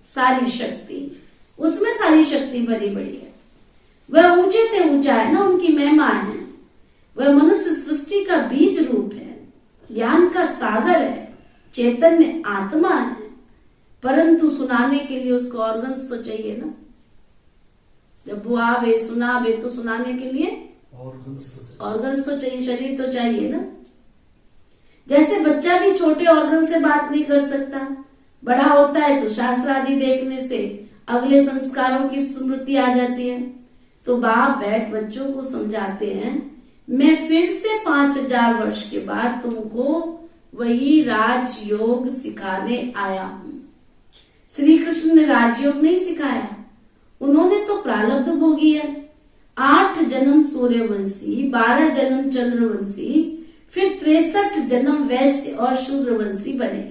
सारी शक्ति। उसमें सारी शक्ति भरी बड़ी है। वह ऊंचे से ऊंचा है ना, उनकी महिमा है। वह मनुष्य सृष्टि का बीज रूप है, ज्ञान का सागर है, चैतन्य आत्मा है। परंतु सुनाने के लिए उसको ऑर्गन्स तो चाहिए ना। जब वो आवे सुनावे तो सुनाने के लिए ऑर्गन्स तो चाहिए, शरीर तो चाहिए ना। जैसे बच्चा भी छोटे ऑर्गन से बात नहीं कर सकता, बड़ा होता है तो शास्त्र आदि देखने से अगले संस्कारों की स्मृति आ जाती है। तो बाप बैठ बच्चों को समझाते हैं, मैं फिर से 5000 वर्ष के बाद तुमको वही राजयोग सिखाने आया हूं। श्री कृष्ण ने राजयोग नहीं सिखाया, उन्होंने तो प्रारब्ध भोगी है। 8 जन्म सूर्यवंशी, 12 जन्म चंद्रवंशी, फिर 63 जन्म वैश्य और शूद्रवंशी बने।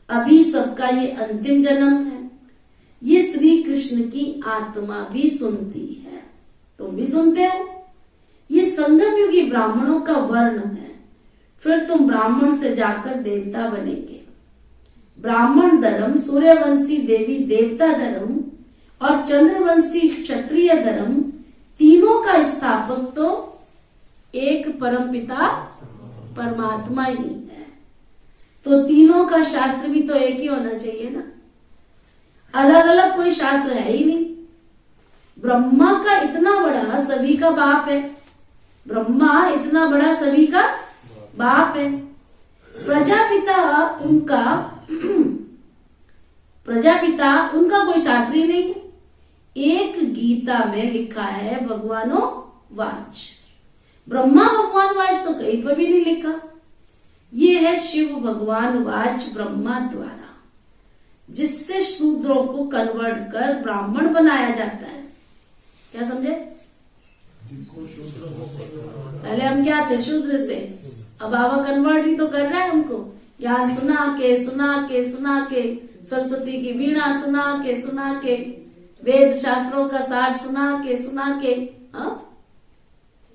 अभी सबका ये अंतिम जन्म है। ये श्री कृष्ण की आत्मा भी सुनती है, तुम भी सुनते हो। ये संगम युगी ब्राह्मणों का वर्ण है। फिर तुम ब्राह्मण से जाकर देवता बनेंगे। ब्राह्मण धर्म, सूर्यवंशी देवी देवता धर्म और चंद्रवंशी क्षत्रिय धर्म, तीनों का स्थापक तो एक परमपिता परमात्मा ही है। तो तीनों का शास्त्र भी तो एक ही होना चाहिए ना। अलग अलग कोई शास्त्र है ही नहीं। ब्रह्मा का इतना बड़ा सभी का बाप है। ब्रह्मा इतना बड़ा सभी का बाप है। प्रजापिता उनका कोई शास्त्र ही नहीं है। एक गीता में लिखा है भगवानो वाच। ब्रह्मा भगवान वाच तो कहीं पर भी नहीं लिखा। ये है शिव भगवान वाच ब्रह्मा द्वारा, जिससे शूद्रों को कन्वर्ट कर ब्राह्मण बनाया जाता है। क्या समझे? पहले हम क्या थे? शूद्र से। अब बाबा कन्वर्ट ही तो कर रहा है हमको। ज्ञान सुना के सरस्वती की वीणा सुना के वेद शास्त्रों का सार सुना के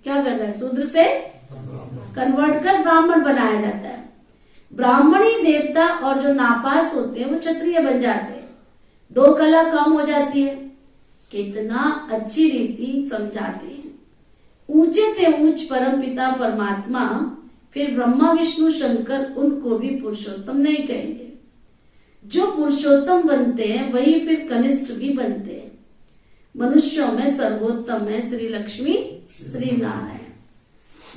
क्या कर रहा है? शूद्र से कन्वर्ट कर ब्राह्मण बनाया जाता है। ब्राह्मणी देवता और जो नापास होते हैं वो क्षत्रिय बन जाते हैं। 2 कला कम हो जाती है। कितना अच्छी रीति समझाते हैं। ऊंचे से ऊंच परमपिता परमात्मा, फिर ब्रह्मा विष्णु शंकर, उनको भी पुरुषोत्तम नहीं कहेंगे। जो पुरुषोत्तम बनते हैं वही फिर कनिष्ठ भी बनते हैं। मनुष्यों में सर्वोत्तम है श्री लक्ष्मी श्री नारायण,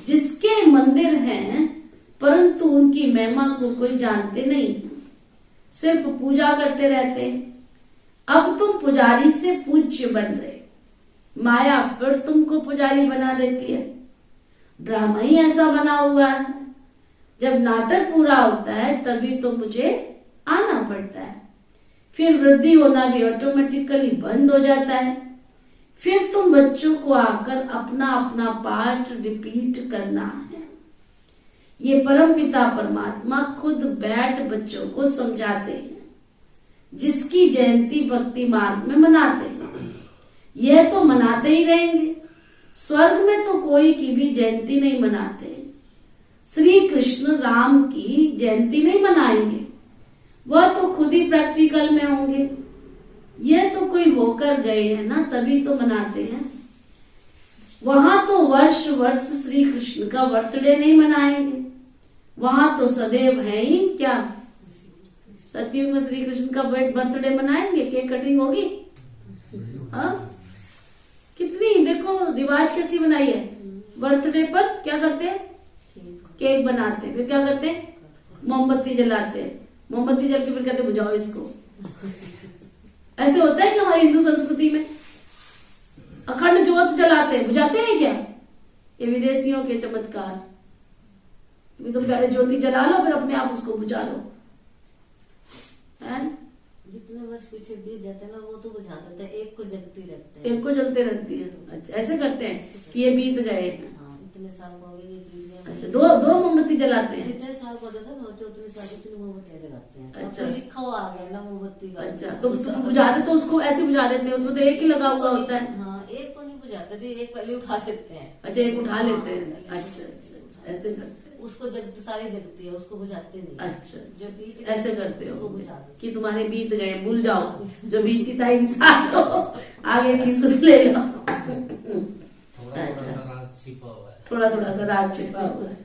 जिसके मंदिर हैं परंतु उनकी महिमा को कोई जानते नहीं, सिर्फ पूजा करते रहते हैं। अब तुम पुजारी से पूज्य बन रहे, माया फिर तुमको पुजारी बना देती है। ड्रामा ही ऐसा बना हुआ है। जब नाटक पूरा होता है तभी तो मुझे आना पड़ता है। फिर वृद्धि होना भी ऑटोमेटिकली बंद हो जाता है। फिर तुम बच्चों को आकर अपना अपना पार्ट रिपीट करना है। ये परमपिता परमात्मा खुद बैठ बच्चों को समझाते हैं, जिसकी जयंती भक्ति मार्ग में मनाते हैं। यह तो मनाते ही रहेंगे। स्वर्ग में तो कोई की भी जयंती नहीं मनाते। श्री कृष्ण राम की जयंती नहीं मनाएंगे, वह तो खुद ही प्रैक्टिकल में होंगे। यह तो कोई होकर गए हैं ना, तभी तो मनाते हैं। वहां तो वर्ष वर्ष श्री कृष्ण का बर्थडे नहीं मनाएंगे, वहां तो सदैव है ही क्या। सतयुग में श्री कृष्ण का बर्थडे मनाएंगे, केक कटिंग होगी। हाँ, कितनी देखो रिवाज कैसी बनाई है। बर्थडे पर क्या करते हैं, केक बनाते हैं, फिर क्या करते हैं, मोमबत्ती जलाते हैं। मोमबत्ती जल के फिर कहते बुझाओ इसको। ऐसे होता है कि हमारी हिंदू संस्कृति में अखंड ज्योत जलाते हैं, बुझाते हैं क्या। ये विदेशियों के चमत्कार। तुम पहले ज्योति जला लो, फिर अपने आप उसको बुझा लो। जितने वर्ष पीछे बीत जाते हैं ना, वो तो बुझा देते हैं, एक को जगती रखते हैं। एक को जलते रखती है। अच्छा, ऐसे करते हैं कि ये बीत गए। हाँ, इतने साल हो गए, ये बीत गए। अच्छा, दो मोमबत्ती जलाते हैं। जितने साल हो जाता है ना, उतने साल इतनी मोमबत्तियां जलाते हैं। अच्छा, लिखा हुआ आ गया ना मोमबत्ती का। अच्छा, तो बुझा देते तो उसको ऐसे बुझा देते हैं, उसमें तो एक ही लगा हुआ होता है। हाँ, एक को नहीं बुझाते थे, एक पहले उठा लेते हैं। अच्छा, एक उठा लेते हैं। अच्छा, ऐसे करते हैं। उसको सारी जगती है, उसको बुझाते नहीं। अच्छा, जो बीत ऐसे करते उसको हो बुझा दो कि तुम्हारे बीत गए, भूल जाओ। जो बीती ताई विसार दो, आगे की सुध ले लो। थोड़ा अच्छा, सा राज छिपा हुआ है। थोड़ा थोड़ा सा राज छिपा हुआ है।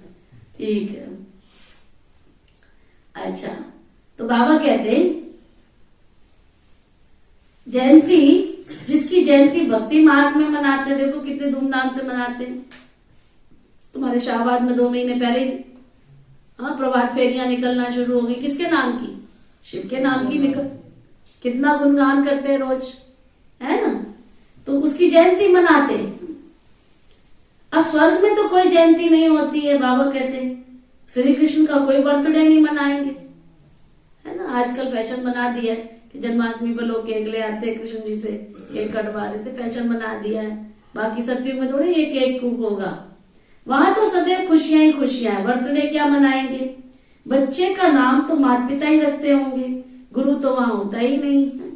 ठीक है। अच्छा, तो बाबा कहते हैं जयंती, जिसकी जयंती भक्ति मार्ग में मनाते हैं, देखो कितने धूमधाम से मनाते हैं। तुम्हारे शाहबाद में 2 महीने पहले ही हाँ प्रभात फेरियां निकलना शुरू हो गई। किसके नाम की, शिव के नाम की निकल। कितना गुणगान करते हैं रोज, है ना। तो उसकी जयंती मनाते हैं। अब स्वर्ग में तो कोई जयंती नहीं होती है। बाबा कहते हैं श्री कृष्ण का कोई बर्थडे नहीं मनाएंगे, है ना। आजकल फैशन बना दिया है कि जन्माष्टमी पर लोग केक ले आते हैं, कृष्ण जी से केक कटवा देते, फैशन बना दिया है। बाकी सत्युग में थोड़ी ये केक कूक होगा। वहां तो सदैव खुशियां ही खुशियां है। बर्थडे क्या मनाएंगे। बच्चे का नाम तो माता पिता ही रखते होंगे, गुरु तो वहां होता ही नहीं है।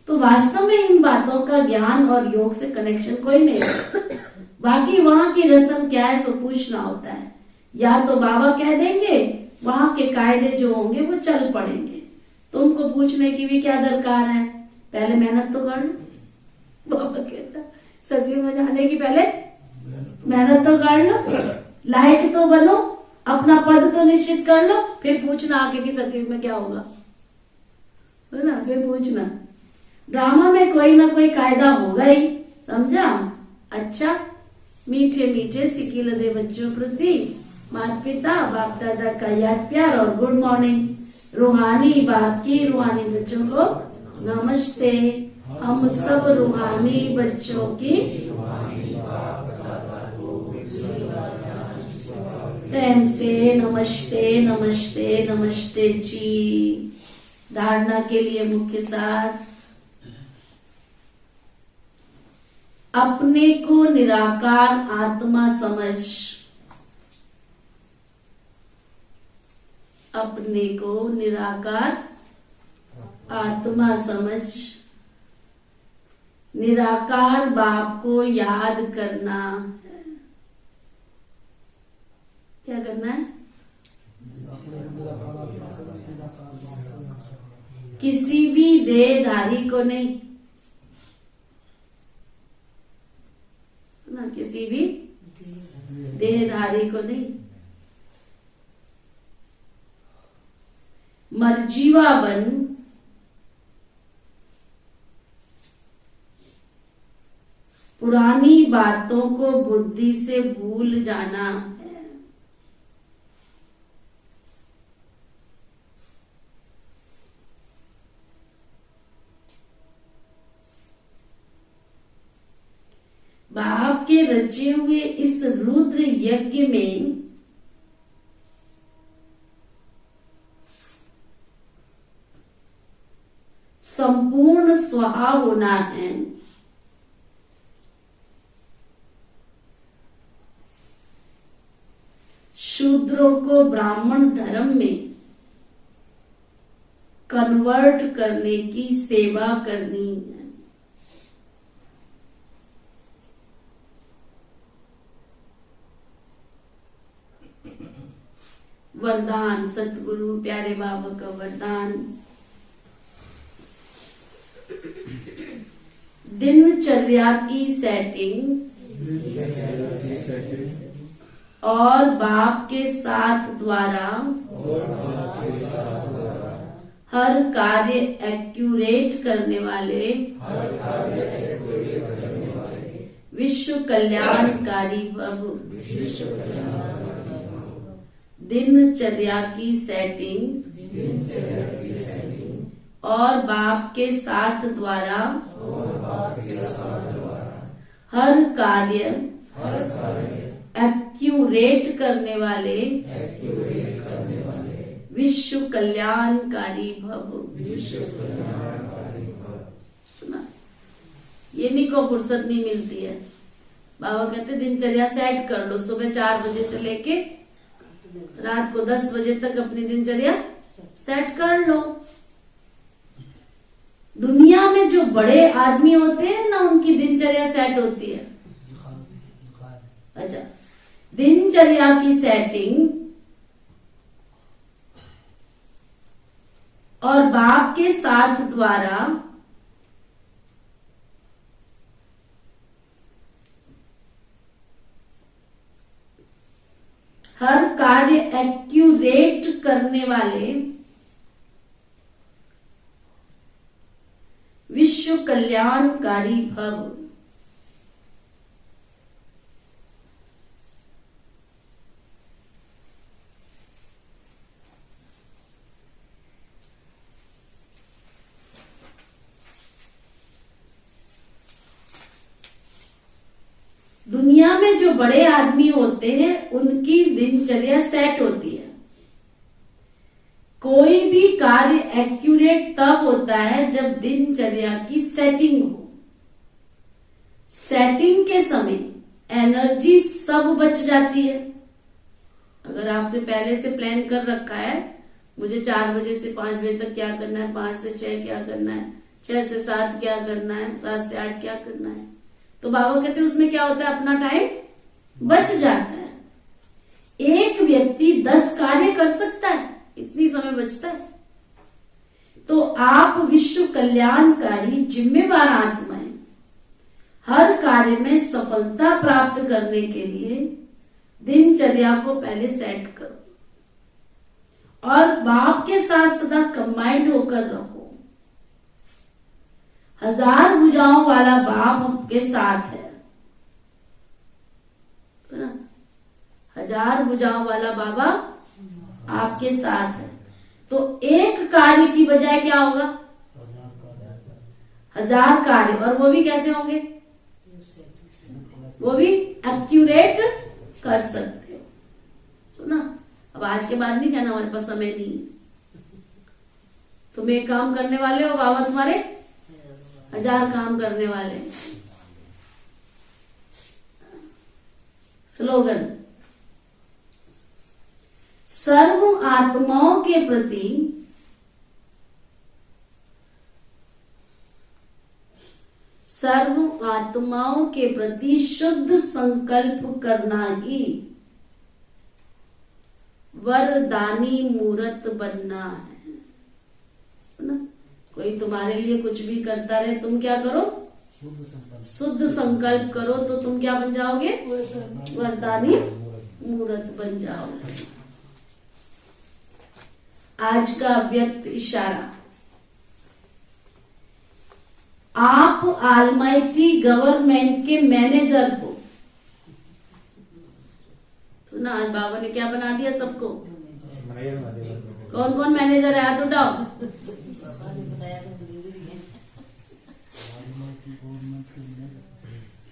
तो वास्तव में इन बातों का ज्ञान और योग से कनेक्शन कोई नहीं है। बाकी वहां की रस्म क्या है, सो पूछना होता है। या तो बाबा कह देंगे, वहां के कायदे जो होंगे वो चल पड़ेंगे। तुमको पूछने की भी क्या दरकार है, पहले मेहनत तो कर लो। बाबा कहता सत्युग में जाने की पहले मेहनत तो कर लो, लायक तो बनो, अपना पद तो निश्चित कर लो, फिर पूछना आगे कि सत्युग में क्या होगा, है ना। फिर पूछना। ड्रामा में कोई ना कोई कायदा होगा ही, समझा। अच्छा, मीठे मीठे सिकिल दे बच्चों प्रति माता पिता बाप दादा का याद प्यार और गुड मॉर्निंग। रूहानी बाप की रूहानी बच्चों को नमस्ते। हम सब रूहानी बच्चों की प्रेम से नमस्ते नमस्ते नमस्ते जी। धारणा के लिए मुख्य सार, अपने को निराकार आत्मा समझ। अपने को निराकार आत्मा समझ। निराकार बाप को याद करना है। क्या करना है, किसी भी देहधारी को नहीं ना, किसी भी देहधारी को नहीं। मर्जीवा बन, पुरानी बातों को बुद्धि से भूल जाना है। बाप के रचे हुए इस रुद्र यज्ञ में संपूर्ण स्वाहा होना है। शूद्रों को ब्राह्मण धर्म में कन्वर्ट करने की सेवा करनी है। वरदान, सतगुरु प्यारे बाबा का वरदान। दिनचर्या की सेटिंग और बाप के साथ द्वारा हर कार्य एक्यूरेट करने वाले विश्व कल्याणकारी भव। दिनचर्या की सेटिंग और बाप के साथ द्वारा हर कार्य एक्यूरेट करने वाले विश्व कल्याणकारी भव। सुना, ये नहीं को फुर्सत नहीं मिलती है। बाबा कहते दिनचर्या सेट कर लो। सुबह 4 बजे से लेके रात को 10 बजे तक अपनी दिनचर्या सेट कर लो। दुनिया में जो बड़े आदमी होते हैं ना, उनकी दिनचर्या सेट होती है। अच्छा, दिनचर्या की सेटिंग और बाप के साथ द्वारा हर कार्य एक्यूरेट करने वाले विश्व कल्याणकारी भव। दुनिया में जो बड़े आदमी होते हैं उनकी दिनचर्या सेट होती है। कोई भी कार्य एक्यूरेट तब होता है जब दिनचर्या की सेटिंग हो। सेटिंग के समय एनर्जी सब बच जाती है। अगर आपने पहले से प्लान कर रखा है, मुझे 4 बजे से 5 बजे तक क्या करना है, 5 से 6 क्या करना है, 6 से 7 क्या करना है, 7 से 8 क्या करना है, तो बाबा कहते हैं उसमें क्या होता है, अपना टाइम बच जाता है। एक व्यक्ति 10 कार्य कर सकता है, इतनी समय बचता है। तो आप विश्व कल्याणकारी जिम्मेवार आत्मा है। हर कार्य में सफलता प्राप्त करने के लिए दिनचर्या को पहले सेट करो और बाप के साथ सदा कंबाइंड होकर रहो। 1000 भुजाओं वाला बाप आपके साथ है ना? 1000 भुजाओं वाला बाबा आपके साथ है। तो एक कार्य की बजाय क्या होगा, 1000 कार्य, और वो भी कैसे होंगे, वो भी एक्यूरेट कर सकते हो। सुना, अब आज के बाद नहीं कहना हमारे पास समय नहीं। तुम एक काम करने वाले हो, बाबा तुम्हारे 1000 काम करने वाले। स्लोगन, सर्व आत्माओं के प्रति शुद्ध संकल्प करना ही वरदानी मूर्त बनना है ना? कोई तुम्हारे लिए कुछ भी करता रहे, तुम क्या करो, शुद्ध संकल्प करो, तो तुम क्या बन जाओगे, वरदानी मूर्त बन जाओगे। आज का व्यक्त इशारा, आप आलमाइटी गवर्नमेंट के मैनेजर को, तो ना आज बाबा ने क्या बना दिया सबको, कौन कौन मैनेजर है, हाथ उठाओ।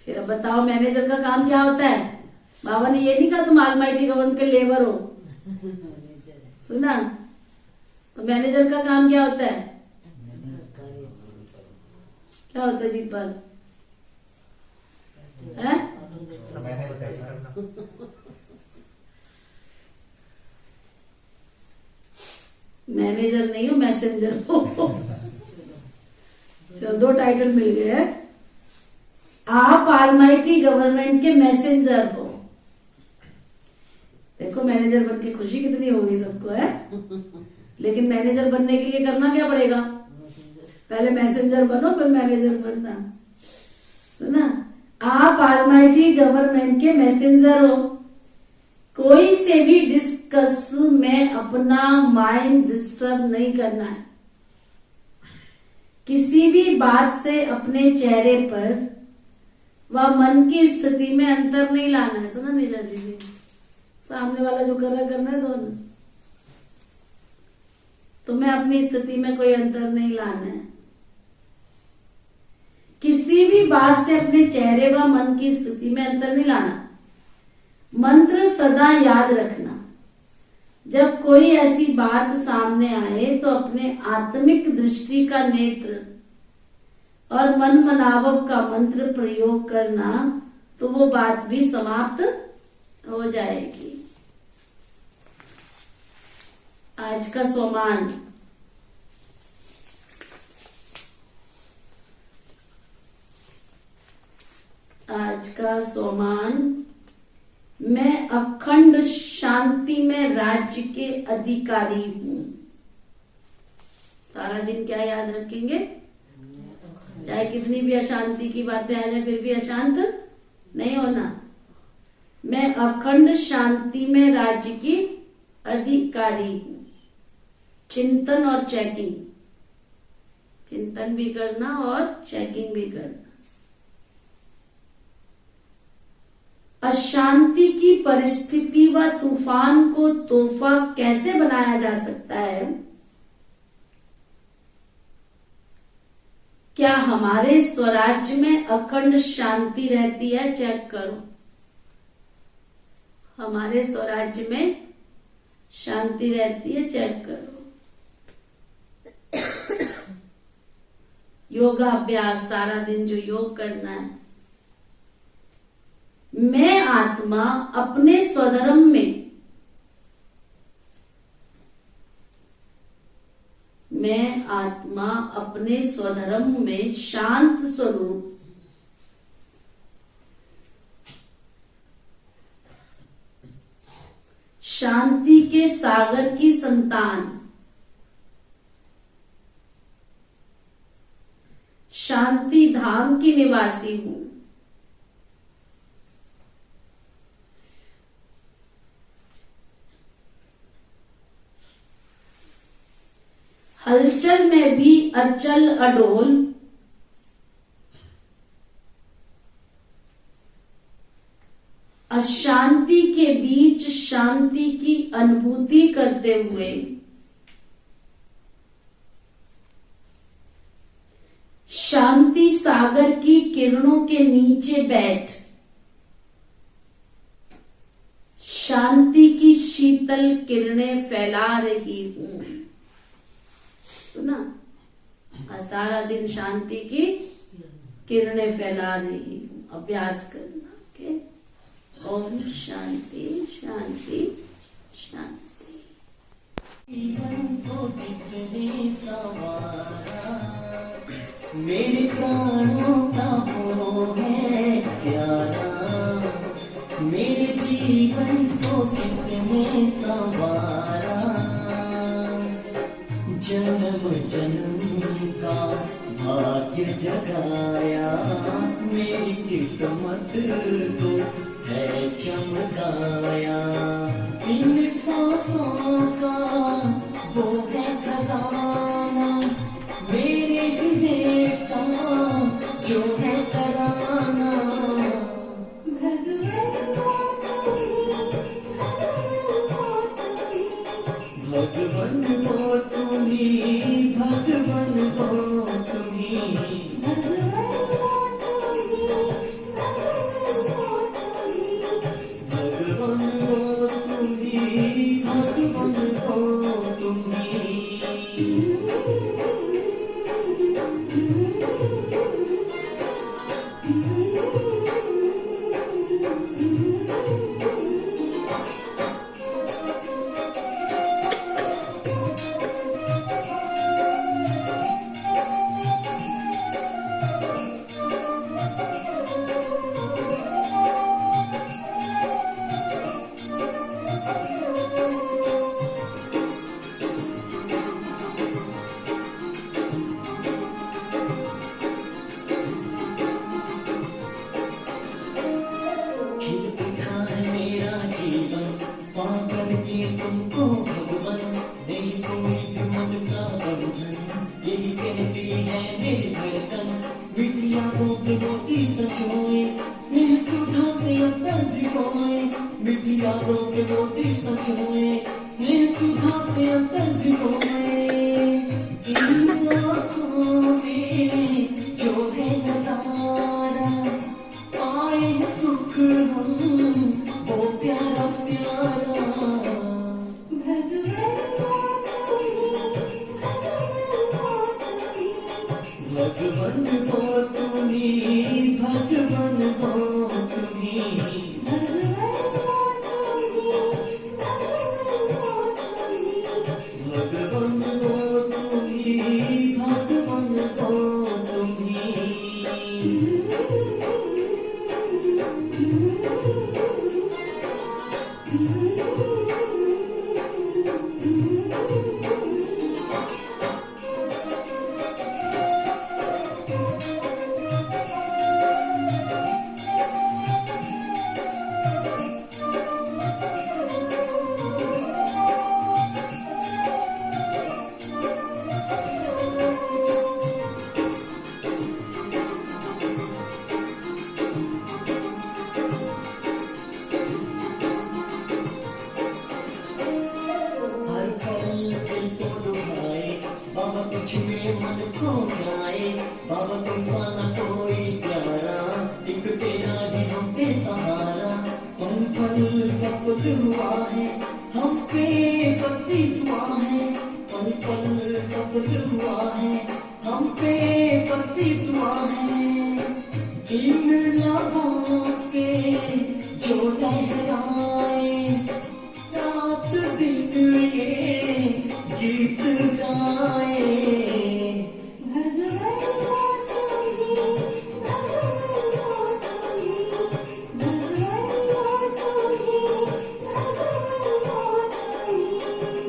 फिर अब बताओ मैनेजर का काम क्या होता है। बाबा ने ये नहीं कहा तुम आलमाइटी गवर्नमेंट के लेबर हो, सुना, तो मैनेजर का काम क्या होता है, क्या होता है जीतपाल? हैं? मैंने बताया मैनेजर नहीं हो, मैसेंजर हो। चलो 2 टाइटल मिल गए हैं। आप ऑलमाइटी गवर्नमेंट के मैसेंजर हो। देखो मैनेजर बन के खुशी कितनी होगी सबको, है? लेकिन मैनेजर बनने के लिए करना क्या पड़ेगा? पहले मैसेंजर बनो फिर मैनेजर बनना, है ना? आप ऑलमाइटी गवर्नमेंट के मैसेंजर हो। कोई से भी डिस्कस में अपना माइंड डिस्टर्ब नहीं करना है। किसी भी बात से अपने चेहरे पर व मन की स्थिति में अंतर नहीं लाना है। सुना निजा दीदी? सामने वाला जो कर रहा है करना है दोनों। तुम्हें अपनी स्थिति में कोई अंतर नहीं लाना है। किसी भी बात से अपने चेहरे व मन की स्थिति में अंतर नहीं लाना। मंत्र सदा याद रखना। जब कोई ऐसी बात सामने आए तो अपने आत्मिक दृष्टि का नेत्र और मन मनावक का मंत्र प्रयोग करना, तो वो बात भी समाप्त हो जाएगी। आज का सोमान, आज का सोमान, मैं अखंड शांति में राज्य के अधिकारी हूं। सारा दिन क्या याद रखेंगे? चाहे कितनी भी अशांति की बातें आ जाए फिर भी अशांत नहीं होना। मैं अखंड शांति में राज्य की अधिकारी हूं। चिंतन और चेकिंग, चिंतन भी करना और चेकिंग भी करना। अशांति की परिस्थिति व तूफान को तोहफा कैसे बनाया जा सकता है? क्या हमारे स्वराज्य में अखंड शांति रहती है? चेक करो। हमारे स्वराज्य में शांति रहती है? चेक करो। योगाभ्यास, सारा दिन जो योग करना है। मैं आत्मा अपने स्वधर्म में, मैं आत्मा अपने स्वधर्म में शांत स्वरूप, शांति के सागर की संतान, शांति धाम की निवासी हूं। हलचल में भी अचल अडोल, अशांति के बीच शांति की अनुभूति करते हुए शांति सागर की किरणों के नीचे बैठ शांति की शीतल किरणें फैला रही हूं। तो ना, सारा दिन शांति की किरणें फैला रही हूं। अभ्यास करना। ओके, ओम शांति शांति शांति। मेरे प्राणों का वो है प्यारा, मेरे जीवन को कितने संवारा। जन्म जन्म का भाग्य जगाया, मेरी किस्मत को है चमकाया। इन सांसों का वो है खजाना, मेरे हृदय का जो है तराना। भगवन को तुम्ही, भगवन को तुम्ही, भगवन को तुम्ही, भगवन को तुम्ही। रोए इन आँखों में जो है नजारा, पाए सुख हम वो प्यारा प्यारा। भगवन हो तुम्ही, भगवन हो तुम्ही, भगवन हो तुम्ही, भगवन हो तुम्ही। हर पल दिल को लुभाए बाबा, तुझ में मन खो जाए बाबा, तुम्हारा कोई प्यारा, एक तेरा ही हम पे सहारा। पल पल सब हुआ है हम पे बसी दुआ है, पल पल सब हुआ है हम पे बसी दुआ है। इन लबों पे जो लहराए रात दिन ये गीत गाए।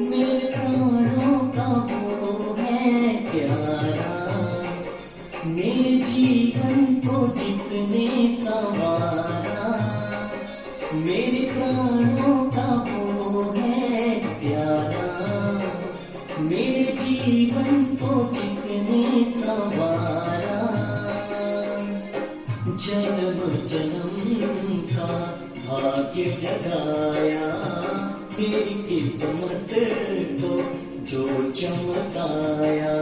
मेरे प्राणों का वो है प्यारा, मेरे जीवन को जिसने संवारा, मेरे प्राणों का वो है प्यारा, मेरे जीवन को जिसने संवारा। जन्म जन्म का भाग्य जगाया, मेरी किस्मत को जो चमकाया।